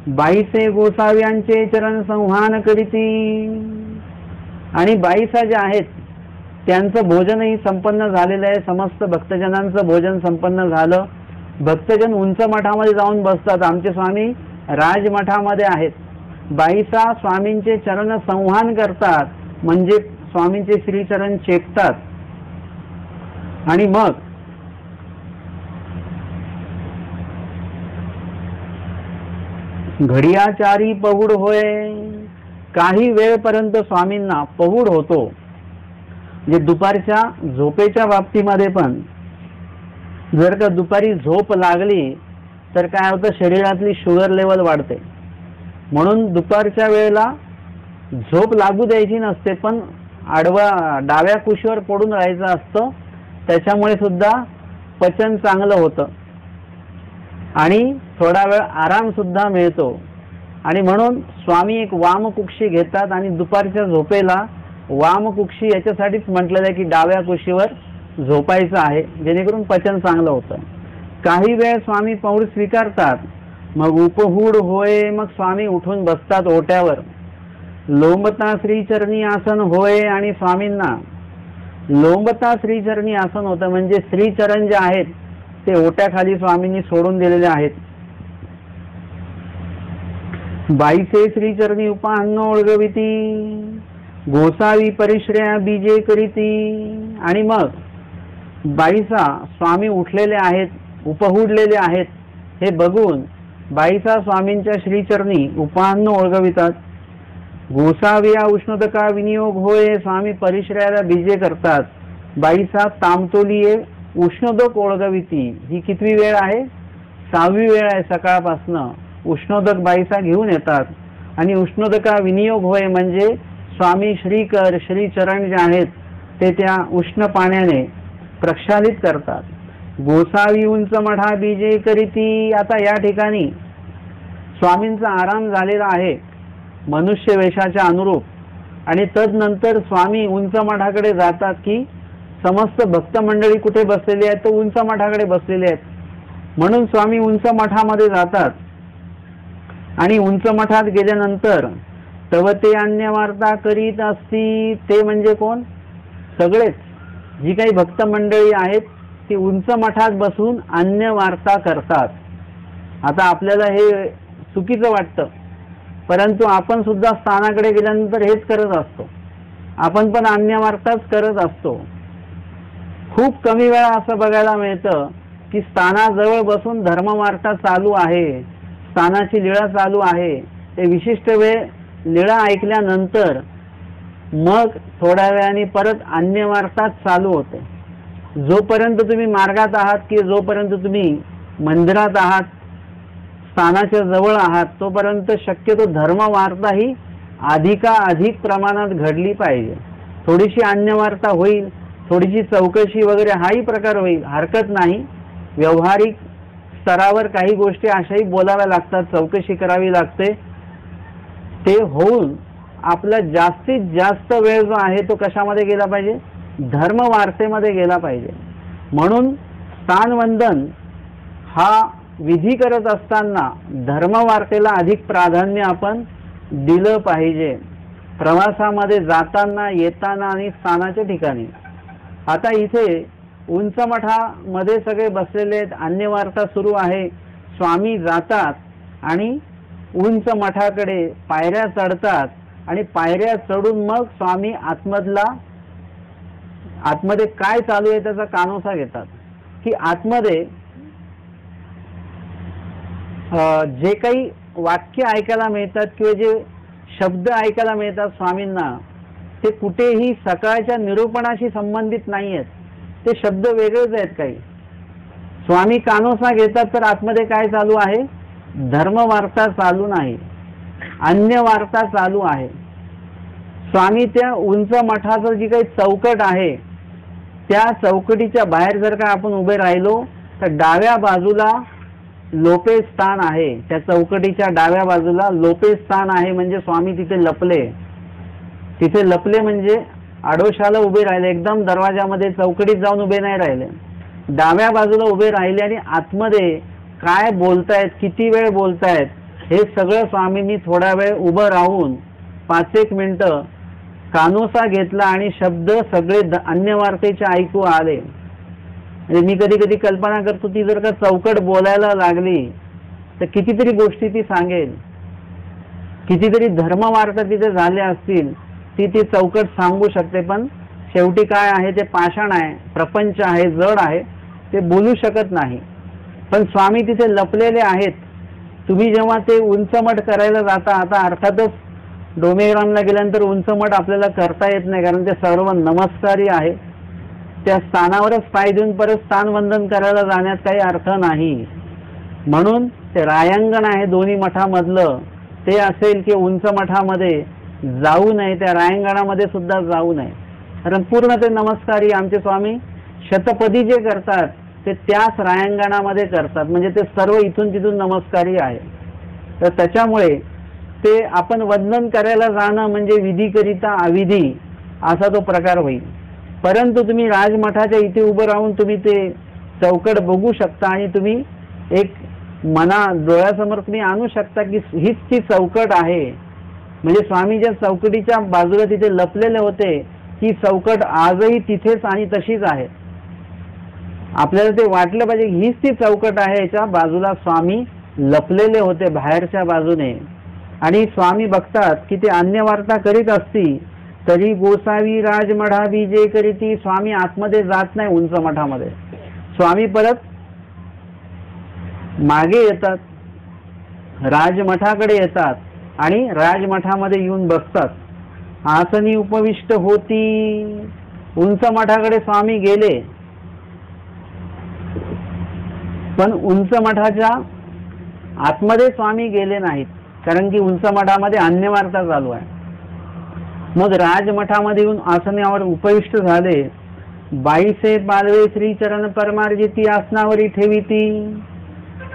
बाईसे गोसाव्यांचे चरण संहान करीती. आणि बाईसा जे आहेत त्यांचं भोजनही संपन्न झालेलं आहे. समस्त भक्तजनांचं भोजन संपन्न झालं. भक्तजन उंच मठामध्ये जाऊन बसतात. आमचे स्वामी राजमठामध्ये आहेत. बाईसा स्वामींचे चरण संहान करतात, म्हणजे स्वामींचे श्रीचरण चेपतात. आणि मग घडियाचारी पहुड होय. काही वेळपर्यंत स्वामींना पहुड होतो. म्हणजे दुपारच्या झोपेच्या बाबतीमध्ये पण जर का दुपारी झोप लागली तर काय होतं, शरीरातली शुगर लेवल वाढते. म्हणून दुपारच्या वेळेला झोप लागू द्यायची नसते, पण डाव्या कुशीवर पडून राहायचं असतं. त्याच्यामुळे सुद्धा पचन चांगलं होतं आणि थोडा वेळ आराम सुद्धा मिळतो. आणि म्हणून स्वामी एक वामकुक्षी घेतात आणि दुपारच्या झोपेला वामकुक्षी याच्यासाठीच म्हटलेलं आहे की डाव्या कुशीवर झोपायचं आहे, जेणेकरून पचन चांगलं होतं. काही वेळ स्वामी पौर स्वीकारतात, मग उपहूड होय, मग स्वामी उठून बसतात ओट्यावर. लोंबता श्रीचरणी आसन होय, आणि स्वामींना लोंबता श्रीचरणी आसन होतं, म्हणजे श्रीचरण जे आहेत ते ओट्याखाली स्वामींनी सोडून दिलेले आहेत. बाईसे श्रीचरणी उपाहन्न ओळगविती, गोसावी परिश्रया बीजे करीती. आणि मग बाईसा स्वामी उठलेले आहेत, उपहुडलेले आहेत हे बघून बाईसा स्वामींच्या श्रीचरणी उपाहन्न ओळगवितात. गोसाविया उष्णोदका विनियोग होय, स्वामी परिश्रयाला बीजे करतात. बाईसा तामतोलिये उष्णोदक ओळगविती. ही कितवी वेळ आहे? 6वी वेळ आहे सकाळपासनं. उष्णोदक बाईसा घेऊन येतात आणि उष्णोदका विनियोग होय, म्हणजे स्वामी श्रीकर श्रीचरण जे आहेत ते त्या उष्ण पाण्याने प्रक्षालित करतात. गोसावी उंच मठा बीजे करीती. आता या ठिकाणी स्वामींचा आराम झालेला आहे मनुष्य वेशाच्या अनुरूप, आणि तदनंतर स्वामी उंच मठाकडे जातात की समस्त भक्त मंडळी कुठे बसलेली आहेत? तर उंच मठाकडे बसलेले आहेत. म्हणून स्वामी उंच मठामध्ये जातात आणि उंच मठात गेल्यानंतर तव ते अन्य वार्ता करीत असती. ते म्हणजे कोण? सगळेच जी काही भक्त मंडळी आहेत ती उंच मठात बसून अन्य वार्ता करतात. आता आपल्याला हे चुकीचं वाटतं, परंतु आपण सुद्धा स्थानाकडे गेल्यानंतर हेच करत असतो. आपण पण अन्य वार्ताच करत असतो. खूप कमी वेळा असं बघायला मिळतं की स्थानाजवळ बसून धर्मवार्ता चालू आहे, स्थानाची लीळा चालू आहे. ते विशिष्ट वेळ लीळा ऐकल्यानंतर मग थोड्या वेळाने परत अन्य वार्ता चालू होते. जोपर्यंत तुम्ही मार्गात आहात की जोपर्यंत तुम्ही मंदिरात आहात, स्थानाच्या जवळ आहात, तोपर्यंत शक्यतो धर्मवार्ता ही अधिक प्रमाणात घडली पाहिजे. थोडीशी अन्य वार्ता होईल, थोडीशी चौकशी वगैरे हाही प्रकार होईल, हरकत नाही. व्यवहारिक स्तरावर काही गोष्टी अशाही बोलाव्या लागतात, चौकशी करावी लागते. ते होऊन आपला जास्तीत जास्त वेळ जो आहे तो कशामध्ये गेला पाहिजे? धर्मवार्तेमध्ये गेला पाहिजे. म्हणून स्थानवंदन हा विधी करत असताना धर्मवार्तेला अधिक प्राधान्य आपण दिलं पाहिजे, प्रवासामध्ये जाताना, येताना आणि स्थानाच्या ठिकाणी. आता इथे उंच मठामध्ये सगळे बसलेले आहेत, अन्य वार्ता सुरू आहे. स्वामी जातात आणि उंच मठाकडे पायऱ्या चढतात आणि पायऱ्या चढून मग स्वामी आतमध्ये काय चालू आहे त्याचा कानोसा घेतात. की आतमध्ये जे काही वाक्य ऐकायला मिळतात किंवा जे शब्द ऐकायला मिळतात स्वामींना, ते कुठेही सकाळच्या निरूपणाशी संबंधित नाही आहेत. ते शब्द वेगळेच आहेत काही. स्वामी कानोसा घेतात तर आतमध्ये काय चालू आहे? धर्मवार्ता चालू नाही, अन्य वार्ता चालू आहे. स्वामी त्या उंच मठाचं जी काही चौकट आहे त्या चौकटीच्या बाहेर जर का आपण उभे राहिलो तर डाव्या बाजूला लोपे स्थान आहे. त्या चौकटीच्या डाव्या बाजूला लोपे स्थान आहे, म्हणजे स्वामी तिथे लपले. तिथे लपले म्हणजे आडोशाला उभे राहिले, एकदम दरवाजामध्ये चौकटीत जाऊन उभे नाही राहिले, डाव्या बाजूला उभे राहिले आणि आतमध्ये काय बोलतायत, किती वेळ बोलतायत हे सगळं स्वामींनी थोडा वेळ उभं राहून 5-1 मिनिटं कानोसा घेतला आणि शब्द सगळे अन्य वार्तेचे ऐकू आले. म्हणजे मी कधी कधी कल्पना करतो ती जर का चौकट बोलायला लागली तर कितीतरी गोष्टी ती सांगेल, कितीतरी धर्मवार्ता तिथे झाल्या असतील ती चौकट सांगू शकते. पण शेवटी काय आहे, ते पाषाण आहे, प्रपंच आहे, जड आहे, ते बोलू शकत नाही. पण स्वामी तिथे लपलेले आहेत. तुम्ही जेव्हा ते उंच मठ करायला जाता, आता अर्थातच डोमेग्रामला गेल्यानंतर उंच मठ आपल्याला करता येत नाही, कारण ते सर्व नमस्कारी आहे. त्या स्थानावरच पाय देऊन परत स्थानवंदन करायला जाण्यात काही अर्थ नाही. म्हणून ते रायांगण आहे दोन्ही मठामधलं, ते असेल की उंच मठामध्ये जाऊ नये, त्या रायांगणामध्ये सुद्धा जाऊ नये, कारण पूर्ण ते नमस्कारी आमचे स्वामी शतपदी जे करतात ते त्याच रायांगणामध्ये करतात. म्हणजे ते सर्व इथून तिथून नमस्कारी आहे. तर त्याच्यामुळे ते आपण वंदन करायला जाणं म्हणजे विधीकरिता अविधी असा तो प्रकार होईल. परंतु तुम्ही राजमठाच्या इथे उभं राहून तुम्ही ते चौकट बघू शकता आणि तुम्ही एक डोळ्यासमोर तुम्ही आणू शकता की हीच ती चौकट आहे. म्हणजे स्वामी ज्या चौकटीच्या बाजूला तिथे लपलेले होते ती चौकट आजही तिथेच आणि तशीच आहे. आपल्याला ते वाटलं पाहिजे हीच ती चौकट आहे. याच्या बाजूला स्वामी लपलेले होते बाहेरच्या बाजूने. आणि स्वामी बघतात की ते अन्य वार्ता करीत असती तरी गोसावी राजमठावी जे करीती. स्वामी आतमध्ये जात नाही उंच मठामध्ये. स्वामी परत मागे येतात, राजमठाकडे येतात आणि राजमठामध्ये येऊन बसतात. आसनी उपविष्ट होती. उंच मठाकडे स्वामी गेले, पण उंच मठाच्या आतमध्ये स्वामी गेले नाहीत, कारण की उंच मठामध्ये अन्य वार्ता चालू आहे. मग राजमठामध्ये येऊन आसनावर उपविष्ट झाले. बाईसे पालवे श्रीचरण परमार्जिती आसनावरी ठेविती.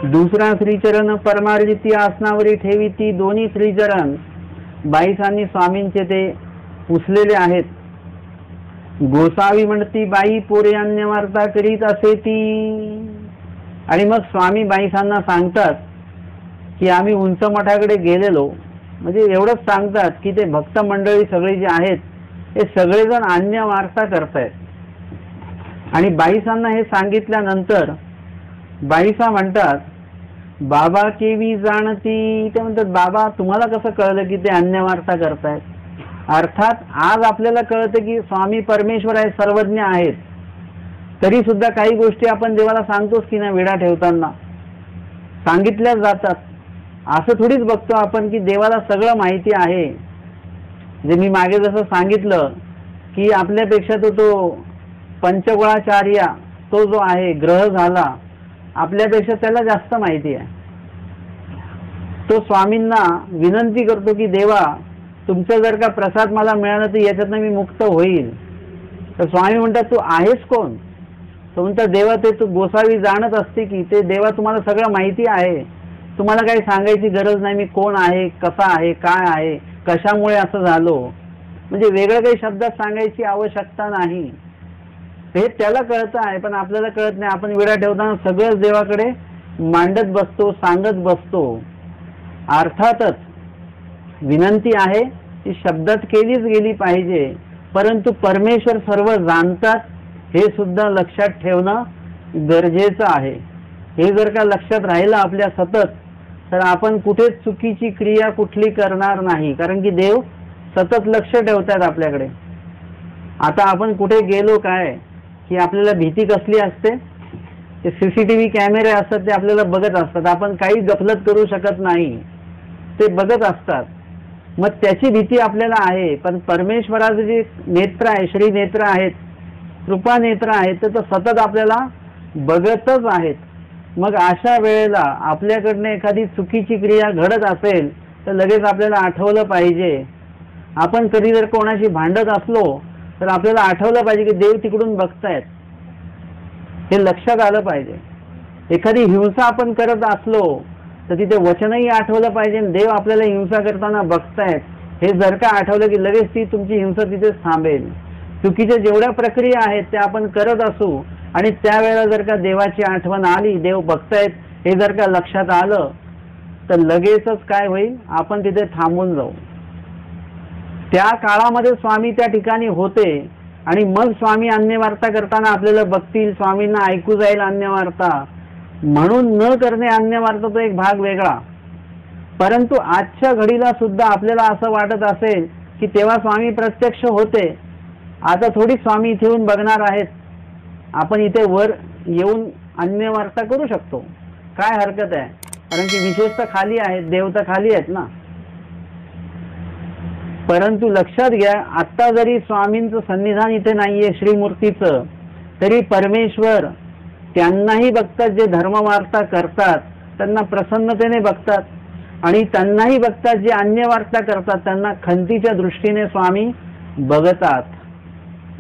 दुसरा श्रीचरण परमार्जिती आसनावरी ठेविती. दोन्ही श्रीचरण बाईसांनी स्वामींचे ते पुसलेले आहेत. गोसावी म्हणती बाई पोरे अन्य वार्ता करीत असे ती. आणि मग स्वामी बाईसांना सांगतात की आम्ही उंच मठाकडे गेलेलो. म्हणजे एवढंच सांगतात की ते भक्त मंडळी सगळे जे आहेत हे सगळेजण अन्य वार्ता करतायत. आणि बाईसांना हे सांगितल्यानंतर बाईसा म्हणतात बाबा केवी जाणती. ते म्हणतात बाबा तुम्हाला कसं कळलं की ते अन्य वार्ता करतायत. अर्थात आज आपल्याला कळतं की स्वामी परमेश्वर आहे, सर्वज्ञ आहेत. तरी सुद्धा काही गोष्टी आपण देवाला सांगतोच की नाही, वेडा ठेवताना सांगितल्या जातात. असं थोडीच बघतो आपण की देवाला सगळं माहिती आहे. जे मी मागे जसं सांगितलं की आपल्यापेक्षा तो पंचगुणाचार्य तो जो आहे ग्रह झाला, आपल्यापेक्षा त्याला जास्त माहिती आहे. तो स्वामींना विनंती करतो की देवा तुमचा जर का प्रसाद मला मिळाला तर याच्यातनं मी मुक्त होईल. तर स्वामी म्हणतात तू आहेस कोण. तो म्हणतात देवा ते तू गोसावी जाणत असते की ते देवा तुम्हाला सगळं माहिती आहे, तुम्हाला काही सांगायची गरज नाही मी कोण आहे, कसा आहे, काय आहे, कशामुळे असं झालो. म्हणजे वेगळं काही शब्दात सांगायची आवश्यकता नाही. हे त्याला कळतं आहे पण आपल्याला कळत नाही. आपण वेळा ठेवताना सगळंच देवाकडे मांडत बसतो, सांगत बसतो. अर्थातच विनंती आहे ती शब्दात केलीच गेली पाहिजे, परंतु परमेश्वर सर्व जाणतात हे सुद्धा लक्षात ठेवणं गरजेचं आहे. हे जर का लक्षात राहिलं आपल्या सतत तर आपण कुठेच चुकीची क्रिया कुठली करणार नाही, कारण की देव सतत लक्ष ठेवतात आपल्याकडे. आता आपण कुठे गेलो काय की आपल्याला भीती कसली असते, ते सीसीटीव्ही कॅमेरे असतात ते आपल्याला बघत असतात. आपण काही गफलत करू शकत नाही, ते बघत असतात. मग त्याची भीती आपल्याला आहे. पण परमेश्वराचे जे नेत्र आहे, श्री नेत्र आहेत, कृपा नेत्र आहेत, तर सतत आपल्याला बघतच आहेत. मग अशा वेळेला आपल्याकडनं एखादी चुकीची क्रिया घडत असेल तर लगेच आपल्याला आठवलं पाहिजे. आपण कधी जर कोणाशी भांडत असलो तर आपल्याला आठवलं पाहिजे की देव तिकडून बघतायत, हे लक्षात आलं पाहिजे. एखादी हिंसा आपण करत असलो तर तिथे वचनही आठवलं पाहिजे, देव आपल्याला हिंसा करताना बघतायत हे जर का आठवलं की लगेच ती तुमची हिंसा तिथेच थांबेल. चुकीच्या जेवढ्या प्रक्रिया आहेत त्या आपण करत असू आणि त्यावेळेला जर का देवाची आठवण आली, देव बघतायत हे जर का लक्षात आलं तर लगेचच काय होईल, आपण तिथे थांबून जाऊ. त्या काळामध्ये स्वामी त्या ठिकाणी होते आणि मग स्वामी अन्य वार्ता करताना आपल्याला बघतील, स्वामींना ऐकू जाईल अन्य वार्ता. म्हणून न करणे अन्य वार्ता तो एक भाग वेगळा. परंतु आजच्या घडीला सुद्धा आपल्याला असं वाटत असेल की तेव्हा स्वामी प्रत्यक्ष होते, आता थोडी स्वामी इथे येऊन बघणार आहेत, आपण इथे वर येऊन अन्य वार्ता करू शकतो, काय हरकत आहे. कारण की विशेष तर खाली आहेत, देव तर खाली आहेत ना. परंतु लक्षात घ्या, आता जरी स्वामींचं सन्निधान इथे नाहीये श्रीमूर्तीचं, तरी परमेश्वर त्यांनाही बघतात, जे धर्मवार्ता करतात त्यांना प्रसन्नतेने बघतात, आणि त्यांनाही बघतात जे अन्य वार्ता करतात त्यांना खंतीच्या दृष्टीने स्वामी बघतात.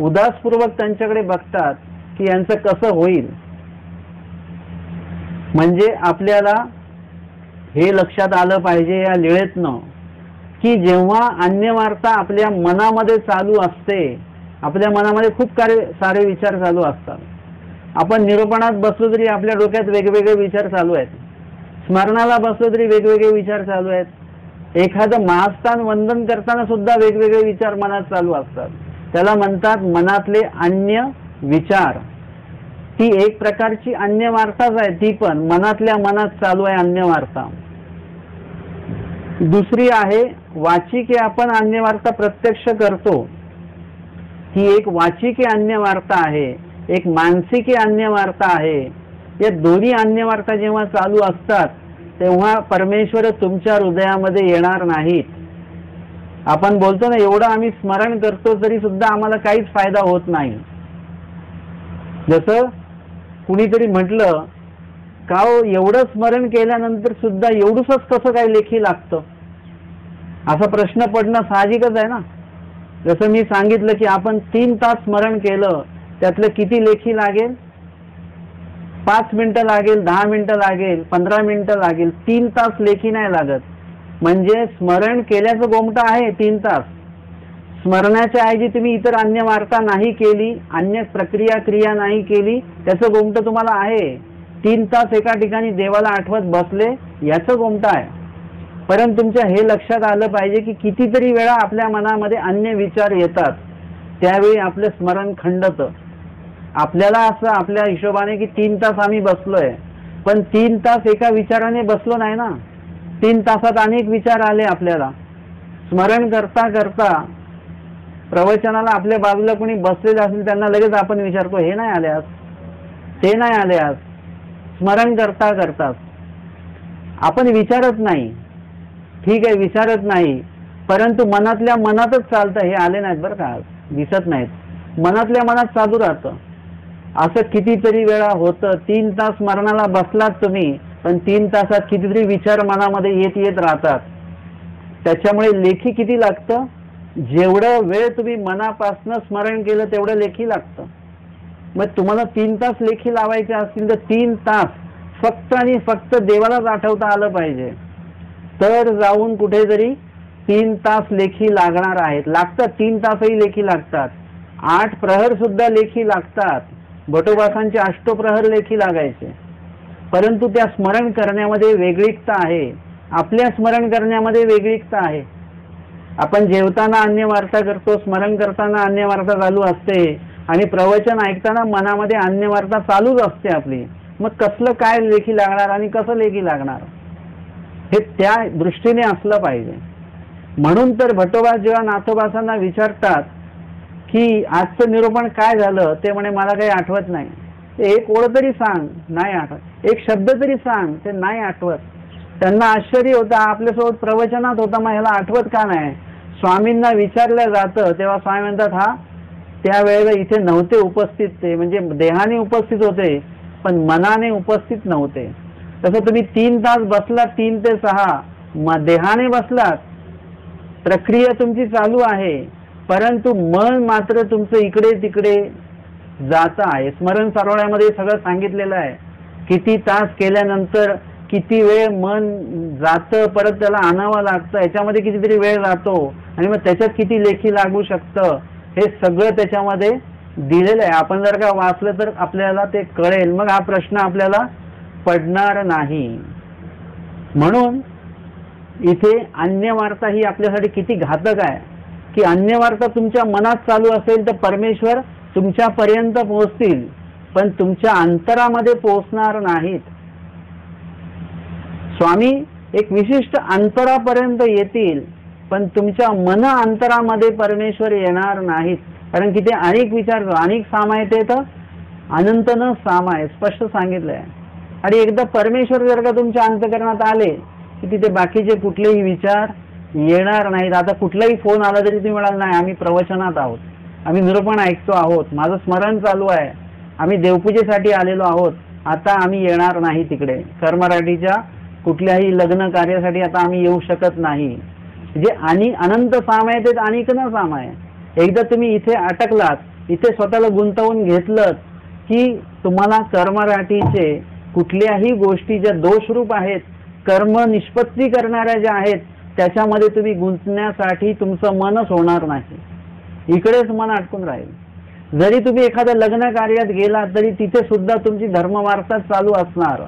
उदासपूर्वक त्यांच्याकडे बघतात की यांचं कसं होईल. म्हणजे आपल्याला हे लक्षात आलं पाहिजे या लीळेतनं की जेव्हा अन्यवार्ता आपल्या मनामध्ये चालू असते, आपल्या मनामध्ये खूप सारे विचार चालू असतात. आपण निरूपणात बसलो तरी आपल्या डोक्यात वेगवेगळे विचार चालू आहेत, स्मरणाला बसलो तरी वेगवेगळे विचार चालू आहेत, एखादं महास्थान वंदन करताना सुद्धा वेगवेगळे विचार मनात चालू असतात. त्याला म्हणतात मनातले अन्य विचार. ती एक प्रकारची अन्य वार्ताच आहे, ती पण मनातल्या मनात चालू आहे अन्य वार्ता. दुसरी आहे वाचिके, आपण अन्य वार्ता प्रत्यक्ष करतो, ही एक वाचिके अन्य वार्ता आहे, एक मानसिकी अन्य वार्ता आहे. या दोन्ही अन्य वार्ता जेव्हा चालू असतात तेव्हा परमेश्वर तुमच्या हृदयामध्ये येणार नाहीत. आपण बोलतो ना एवढं आम्ही स्मरण करतो तरी सुद्धा आम्हाला काहीच फायदा होत नाही. जसं कुणीतरी म्हटलं का हो एवढं स्मरण केल्यानंतर सुद्धा एवढंच कसं काय लेखी लागतं, असा प्रश्न पडणं साहजिकच आहे ना. जसं मी सांगितलं की आपण 3 तास स्मरण केलं, त्यातलं किती लेखी लागेल? 5 मिनिटं लागेल, 10 मिनिटं लागेल, 15 मिनिटं लागेल, 3 तास लेखी नाही लागत. म्हणजे स्मरण केल्याचं गोमटा आहे 3 तास. स्मरणाच्या ऐवजी तुम्ही इतर अन्य वार्ता नाही केली, अन्य प्रक्रिया क्रिया नाही केली, त्याचं गोमटं तुम्हाला आहे. 3 तास एका ठिकाणी देवाला आठवत बसले, याचं गोमटं आहे. परंतु तुमच्या हे लक्षात आलं पाहिजे की कितीतरी वेळा आपल्या मनामध्ये अन्य विचार येतात, त्यावेळी आपलं स्मरण खंडतं. आपल्याला असं आपल्या हिशोबाने की 3 तास आम्ही बसलोय, पण 3 तास एका विचाराने बसलो नाही ना. 3 तासात अनेक विचार आले आपल्याला. स्मरण करता करता प्रवचनाला आपल्या बाजूला कोणी बसलेले असेल त्यांना लगेच आपण विचारतो, हे नाही आले आज, ते नाही आले आज. स्मरण करता करता आपण विचारत नाही, ठीक आहे विचारत नाही, परंतु मनातल्या मनातच चालतं. हे आले नाहीत बरं का, दिसत नाहीत, मनातल्या मनात चालू राहतं. असं कितीतरी वेळा होतं. 3 तास स्मरणाला बसलात तुम्ही, पण 3 तासात कितीतरी विचार मनामध्ये येत येत राहतात. त्याच्यामुळे लेखी किती लागतं? जेवढं वेळ तुम्ही मनापासनं स्मरण केलं तेवढं लेखी लागतं. मग तुम्हाला 3 तास लेखी लावायचे असतील तर 3 तास फक्त आणि फक्त देवालाच आठवता आलं पाहिजे, तर जाऊन कुठेतरी 3 तास लेखी लागणार आहेत. लागतात 3 तासही लेखी लागतात. 8 प्रहर सुद्धा लेखी लागतात. भटोबासांचे अष्टप्रहर लेखी लागायचे. परंतु त्या स्मरण करण्यामध्ये वेगळीकता आहे, आपल्या स्मरण करण्यामध्ये वेगळीकता आहे. आपण जेवताना अन्य वार्ता करतो, स्मरण करताना अन्य वार्ता चालू असते, आणि प्रवचन ऐकताना मनामध्ये अन्य वार्ता चालूच असते आपली. मग कसलं काय लेखी लागणार आणि कसं लेखी लागणार, हे त्या दृष्टीने असलं पाहिजे. म्हणून तर भटोबा जेव्हा नाथोबासांना विचारतात की आजचं निरूपण काय झालं, ते म्हणे मला काही आठवत नाही. एक ओळ तरी सांग, नाही आठवत. एक शब्द तरी सांग, ते नाही आठवत. त्यांना आश्चर्य होतं, आपल्यासोबत प्रवचनात होता, मग ह्याला आठवत का नाही. स्वामींना विचारलं जातं तेव्हा स्वामी म्हणतात हा त्यावेळेला इथे नव्हते उपस्थित, ते म्हणजे देहाने उपस्थित होते पण मनाने उपस्थित नव्हते. तसं तुम्ही 3 तास बसलात, 3 ते 6 देहाने बसलात, प्रक्रिया तुमची चालू आहे, परंतु मन मात्र तुमचं इकडे तिकडे जात आहे. स्मरण सारोळ्यामध्ये सगळं सांगितलेलं आहे. किती तास केल्यानंतर किती वेळ मन जातं, परत त्याला आणावं लागतं, याच्यामध्ये कितीतरी वेळ जातो, आणि मग त्याच्यात किती लेखी लागू शकतं, हे सगळं त्याच्यामध्ये दिलेलं आहे. आपण जर का वाचलं तर आपल्याला ते कळेल, मग हा प्रश्न आपल्याला पडणार नाही. म्हणून इथे अन्य वार्ता ही आपल्यासाठी किती घातक आहे की अन्य वार्ता तुमच्या मनात चालू असेल तर परमेश्वर तुमच्यापर्यंत पोहोचतील, पण तुमच्या अंतरामध्ये पोहोचणार नाहीत. स्वामी एक विशिष्ट अंतरापर्यंत येतील, पण तुमच्या मन अंतरामध्ये परमेश्वर येणार नाहीत. कारण की ते अनेक विचार, अनेक सामाय, ते तर अनंत न सामाय स्पष्ट सांगितलंय. आणि एकदा परमेश्वर जर का तुमच्या अंतकरणात आले की तिथे बाकीचे कुठलेही विचार येणार नाहीत. आता कुठलाही फोन आला तरी तुम्ही म्हणाल नाही आम्ही प्रवचनात आहोत, आम्ही निरूपण ऐकतो आहोत, माझं स्मरण चालू आहे, आम्ही देवपूजेसाठी आलेलो आहोत, आता आम्ही येणार नाही तिकडे. कर्मराटीच्या कुठल्याही लग्न कार्यासाठी आता आम्ही येऊ शकत नाही. जे आणि अनंत सामाय ते अनेक न सामाय. एकदा तुम्ही इथे अटकलात, इथे स्वतःला गुंतवून घेतलं की तुम्हाला कर्मराटीचे कुठल्याही गोष्टी ज्या दोषरूप आहेत, कर्म निष्पत्ती करणाऱ्या ज्या आहेत, त्याच्यामध्ये तुम्ही गुंतण्यासाठी तुमचं मनच होणार नाही, इकडेच मन अटकून राहील. जरी तुम्ही एखाद्या लग्न कार्यात गेलात तरी तिथे सुद्धा तुमची धर्मवार्ता चालू असणार.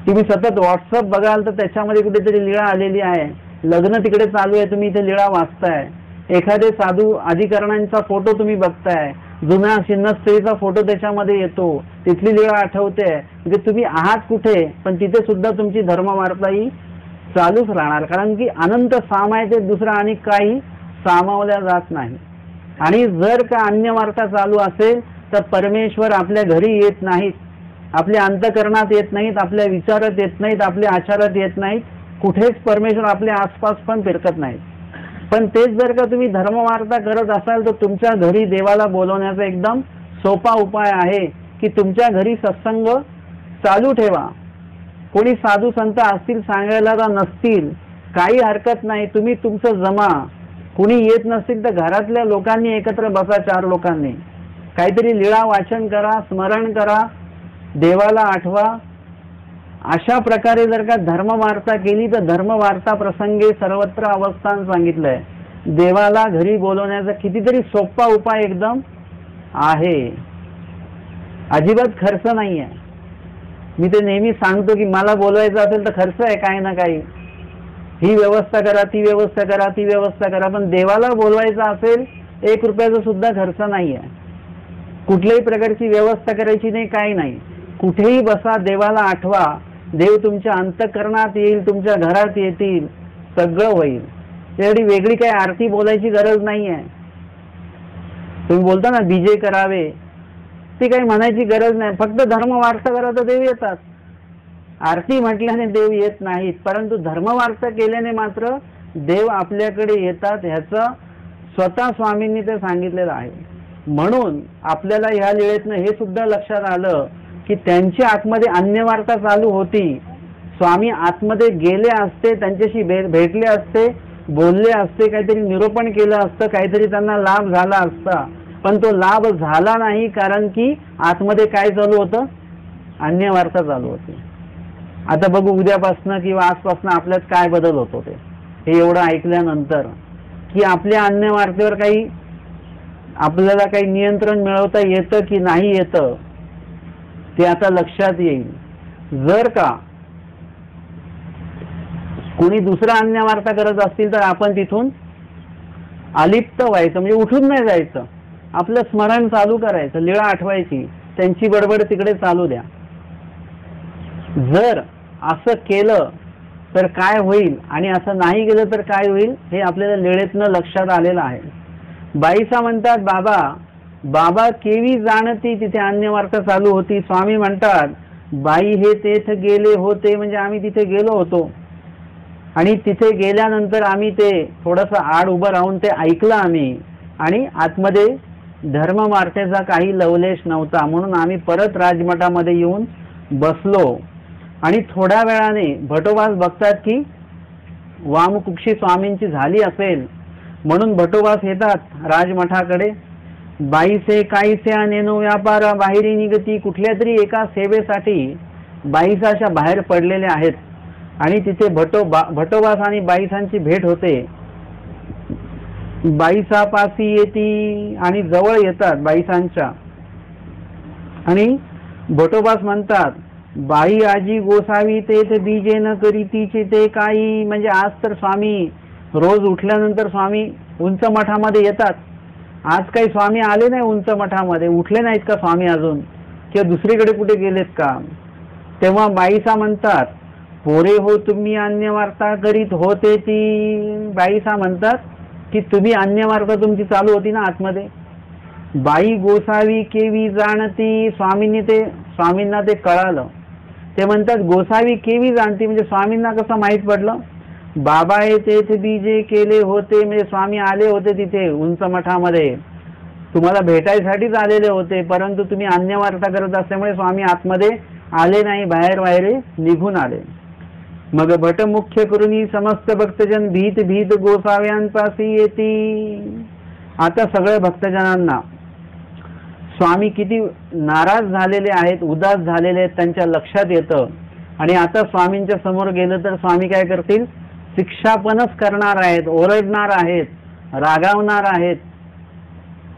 तुम्ही सतत व्हॉट्सअप बघाल तर त्याच्यामध्ये कुठेतरी लीळा आलेली आहे, लग्न तिकडे चालू आहे, तुम्ही इथे लीळा वाचताय. एखादे साधू अधिकरणांचा फोटो तुम्ही बघताय, जुन्या शिन्नस्त्रीचा फोटो त्याच्यामध्ये येतो, तिथली लीळा आठवते. म्हणजे तुम्ही आहात कुठे पण तिथे सुद्धा तुमची धर्मवार्ता ही चालूच राहणार, कारण की अनंत सामायचे दुसरा आणि काही सामावल्या जात नाही. आणि जर का अन्य वार्ता चालू असेल तर परमेश्वर आपल्या घरी येत नाहीत, आपल्या अंतकरणात येत नाहीत, आपल्या विचारात येत नाहीत, आपल्या आचारात येत नाहीत, कुठेच परमेश्वर आपल्या आसपास पण फिरकत नाहीत. पण तेच जर का तुम्ही धर्मवार्ता करत असाल तर तुमच्या घरी देवाला बोलवण्याचा एकदम सोपा उपाय आहे की तुमच्या घरी सत्संग चालू ठेवा. कोणी साधू संत असतील सांगायला तर नसतील, काही हरकत नाही, तुम्ही तुमचं जमा. कुणी येत नसतील तर घरातल्या लोकांनी एकत्र बसा, 4 लोकांनी काहीतरी लीळा वाचन करा, स्मरण करा, देवाला आठवा. अशा प्रकारे जर का धर्मवार्ता केली तर धर्मवार्ता प्रसंगी सर्वत्र अवस्थान सांगितलंय. देवाला घरी बोलवण्याचा कितीतरी सोपा उपाय एकदम आहे, अजिबात खर्च नाही आहे. मी ते नेहमी सांगतो की मला बोलवायचं असेल तर खर्च आहे काही ना काही, ही व्यवस्था करा, ती व्यवस्था करा, ती व्यवस्था करा. पण देवाला बोलवायचं असेल 1 रुपयाचा सुद्धा खर्च नाही आहे, कुठल्याही प्रकारची व्यवस्था करायची नाही, काही नाही. कुठेही बसा, देवाला आठवा, देव तुमच्या अंतःकरणात येईल, तुमच्या घरात येतील, सगळं होईल. त्यासाठी वेगळी काही आरती बोलायची गरज नाही आहे. तुम्ही बोलता ना बीजे करावे, ती काही म्हणायची गरज नाही, फक्त धर्मवार्ता करा तर देव येतात. आरती म्हटल्याने देव येत नाहीत, परंतु धर्मवार्ता केल्याने मात्र देव आपल्याकडे येतात, ह्याचं स्वतः स्वामींनी ते सांगितलेलं आहे. म्हणून आपल्याला ह्या लीळेतनं हे सुद्धा लक्षात आलं की त्यांची आतमध्ये अन्यवार्ता चालू होती. स्वामी आतमध्ये गेले असते, त्यांच्याशी भेटले असते, बोलले असते, काहीतरी निरूपण केलं असतं, काहीतरी त्यांना लाभ झाला असता, पण तो लाभ झाला नाही, कारण की आतमध्ये काय चालू होतं, अन्यवार्ता चालू होती. आता बघू उद्यापासनं किंवा आजपासनं आपल्यात काय बदल होतो ते, हे एवढं ऐकल्यानंतर की आपल्या अन्यवार्तेवर काही आपल्याला काही नियंत्रण मिळवता येतं की नाही येतं ते आता लक्षात येईल. जर का कोणी दुसरा अन्यवार्ता करत असतील तर आपण तिथून अलिप्त व्हायचं, म्हणजे उठून नाही जायचं, आपलं स्मरण चालू करायचं, लीळा आठवायची, त्यांची बडबड तिकडे चालू द्या. जर असं केलं तर काय होईल आणि असं नाही केलं तर काय होईल हे आपल्याला लीळेतनं लक्षात आलेलं आहे. बाईसा म्हणतात बाबा बाबा केवी जाणती, तिथे अन्यवार्ता चालू होती. स्वामी म्हणतात बाई हे तेथ गेले होते, म्हणजे आम्ही तिथे गेलो होतो आणि तिथे गेल्यानंतर आम्ही ते थोडंसं आड उभं राहून ते ऐकलं आम्ही, आणि आतमध्ये धर्मवार्तेचा काही लवलेश नव्हता, म्हणून आम्ही परत राजमठामध्ये येऊन बसलो. आणि थोड्या वेळाने भटोबास बघतात की वामकुक्षी स्वामींची झाली असेल, म्हणून भटोबास येतात राजमठाकडे. बाईसे काहीसे नेनो व्यापारा बाहेरी निगती, कुठल्या तरी एका सेवेसाठी बाईसाच्या बाहेर पडलेले आहेत आणि तिथे भटोबास आणि बाईसांची भेट होते. बाईसापासी येती आणि जवळ येतात बाईसांच्या, आणि भटोबास म्हणतात बाई आजी गोसावी तेथ बीजे न करीतीचे ते काही, म्हणजे आज तर स्वामी रोज उठल्यानंतर स्वामी उंच मठामध्ये येतात. आज काही स्वामी आले नाही उंच मठामध्ये, उठले नाहीत का स्वामी अजून, किंवा दुसरीकडे कुठे गेलेत का? तेव्हा बाईसा म्हणतात पोरे हो तुम्ही अन्यवार्ता करीत होते ती. बाईसा म्हणतात की तुम्ही अन्यवार्ता तुमची चालू होती ना आतमध्ये. बाई गोसावी केवी जाणती, स्वामींना ते कळालं. ते म्हणतात गोसावी केवी जाणती, म्हणजे स्वामींना कसं माहीत पडलं? बाबा तेथे बीजे केले होते, म्हणजे स्वामी आले होते तिथे उंच मठामध्ये, तुम्हाला भेटायसाठीच आलेले होते, परंतु तुम्ही अन्यवार्ता करत असल्यामुळे स्वामी आतमध्ये आले नाही, बाहेर निघून आले. मग भट मुख्य करून समस्त भक्तजन भीत भीत गोसाव्यांपासी येती. आता सगळ्या भक्तजनांना स्वामी किती नाराज झालेले आहेत, उदास झालेले आहेत त्यांच्या लक्षात येतं. आणि आता स्वामींच्या समोर गेलं तर स्वामी काय करतील? शिक्षापनच करणार आहेत, ओरडणार आहेत, रागावणार आहेत.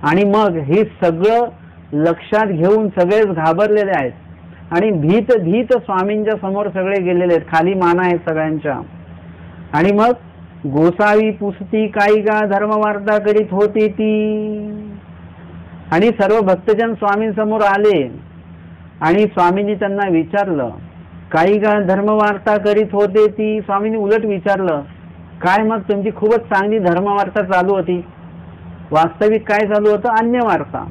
आणि मग हे सगळं लक्षात घेऊन सगळेच घाबरलेले आहेत आणि भीत भीत स्वामींच्या समोर सगळे गेलेले आहेत, खाली माना आहेत सगळ्यांच्या. आणि मग गोसावी पुसती काईका धर्मवार्ता करीत होती ती. आणि सर्व भक्तजन स्वामींसमोर आले आणि स्वामींनी त्यांना विचारलं, काईका धर्मवार्ता करीत होते ती. स्वामींनी उलट विचारलं, काय मग तुमची खूपच चांगली धर्मवार्ता चालू होती. वास्तविक काय चालू होतं? अन्य वार्ता.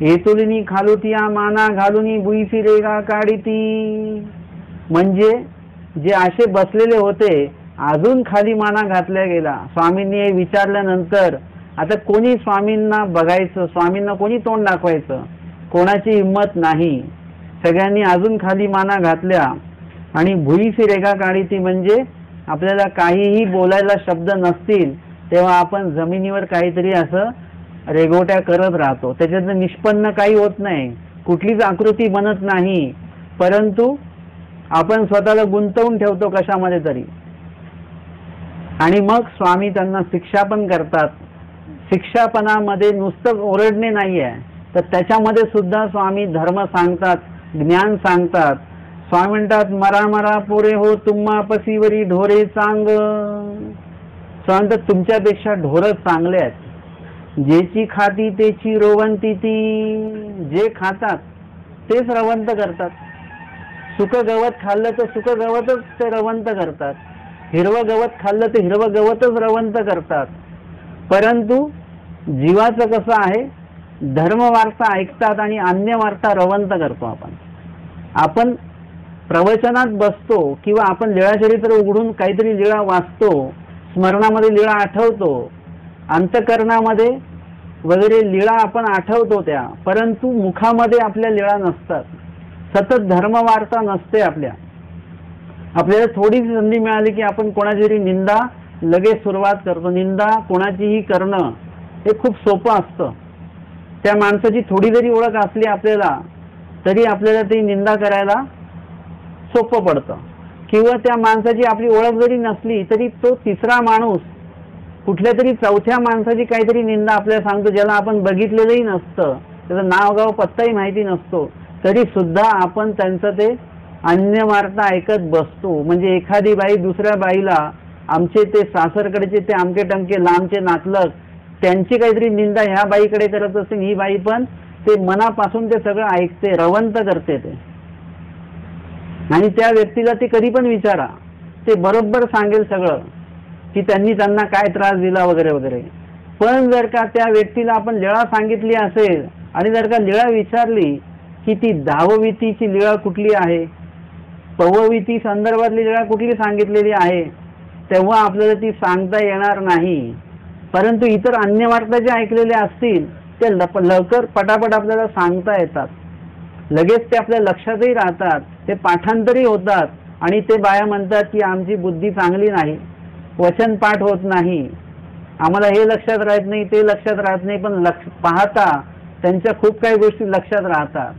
हेतुलिनी खालुतिया माना घालुनी भुईसी रेगा काढीती. म्हणजे जे असे बसलेले होते अजून खाली माना घातल्या गेला. स्वामींनी हे विचारल्यानंतर आता कोणी स्वामींना बघायचं, स्वामींना कोणी तोंड दाखवायचं, कोणाची हिंमत नाही. सगळ्यांनी अजून खाली माना घातल्या आणि भुईसी रेगा काढीती. म्हणजे आपल्याला काहीही बोलायला शब्द नसतील तेव्हा आपण जमिनीवर काहीतरी असं रेगोट्या करत राहतो. त्याच्यातनं निष्पन्न काही होत नाही, कुठलीच आकृती बनत नाही, परंतु आपण स्वतःला गुंतवून ठेवतो कशामध्ये तरी. आणि मग स्वामी त्यांना शिक्षापन करतात. शिक्षापनामध्ये नुसतं ओरडणे नाही आहे, तर त्याच्यामध्ये सुद्धा स्वामी धर्म सांगतात, ज्ञान सांगतात. स्वामी म्हणतात, मरा मरा पोरे हो तुम्हा पसीवरी ढोरे चांग. स्वामी म्हणतात, तुमच्यापेक्षा ढोरच चांगले आहेत. जेची खाती तेची रोवंती ती. जे खातात तेच रवंत करतात. सुक गवत खाल्लं तर सुक गवतच ते रवंत करतात, हिरवं गवत खाल्लं तर हिरवं गवतच रवंत करतात. परंतु जीवाचं कसं आहे, धर्मवार्ता ऐकतात आणि अन्य वार्ता रवंत करतो. आपण प्रवचनात बसतो किंवा आपण लीळाचरित्र उघडून काहीतरी लीळा वाचतो, स्मरणामध्ये लीळा आठवतो, अंतकरणामध्ये वगैरे लीळा आपण आठवतो त्या, परंतु मुखामध्ये आपल्या लीळा नसतात. सतत धर्मवार्ता नसते. आपल्याला थोडीशी संधी मिळाली की आपण कोणाची तरी निंदा लगेच सुरुवात करतो. निंदा कोणाचीही करणं हे खूप सोपं असतं. त्या माणसाची थोडी जरी ओळख असली आपल्याला तरी आपल्याला ती निंदा करायला सोपं पडतं. किंवा त्या माणसाची आपली ओळख जरी नसली तरी तो तिसरा माणूस कुठल्या तरी चौथ्या माणसाची काहीतरी निंदा आपल्याला सांगतो, ज्याला आपण बघितलेलंही नसतं, त्याचं नाव गाव पत्ताही माहिती नसतो, तरी सुद्धा आपण त्यांचं ते अन्य वार्ता ऐकत बसतो. म्हणजे एखादी बाई दुसऱ्या बाईला, आमचे ते सासरकडचे ते आमके टमके लांबचे नातलग, त्यांची काहीतरी निंदा ह्या बाईकडे करत असेल, ही बाई पण ते मनापासून ते सगळं ऐकते, रवंत करते ते. आणि त्या व्यक्तीला ते कधी पण विचारा, ते बरोबर सांगेल सगळं की त्यांना काय त्रास दिला वगैरे वगैरे. पण जर का त्या व्यक्तीला आपण लीळा सांगितली असेल आणि जर का लीळा विचारली की ती धाववितीची लीळा कुठली आहे, पवविती संदर्भातली लीळा कुठली सांगितलेली आहे, तेव्हा आपल्याला ती सांगता येणार नाही. परंतु इतर अन्य वार्ता ज्या ऐकलेल्या असतील त्या लवकर पटापट आपल्याला सांगता येतात, लगेच ते आपल्या लक्षातही राहतात, ते पाठांतरी होतात. आणि ते बाया म्हणतात की आमची बुद्धी चांगली नाही, वचन पाठ होत नाही, आम्हाला हे लक्षात राहत नाही, ते लक्षात राहत नाही, पण पाहता त्यांच्या खूप काही गोष्टी लक्षात राहतात.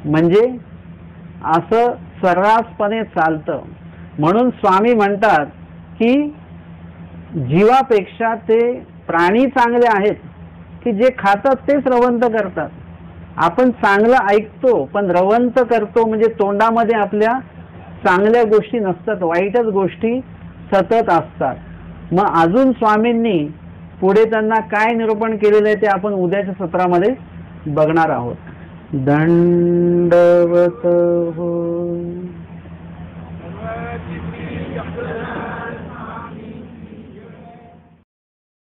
म्हणजे असं सर्रासपणे चालतं. म्हणून स्वामी म्हणतात की जीवापेक्षा ते प्राणी चांगले आहेत की जे खातात तेच रवंत करतात. आपण चांगलं ऐकतो पण रवंत करतो, म्हणजे तोंडामध्ये आपल्या चांगल्या गोष्टी नसतात, वाईटच गोष्टी सतत असतात. मग अजून स्वामींनी पुढे त्यांना काय निरूपण केलेलं आहे ते आपण उद्याच्या सत्रामध्ये बघणार आहोत. दंडवत हो.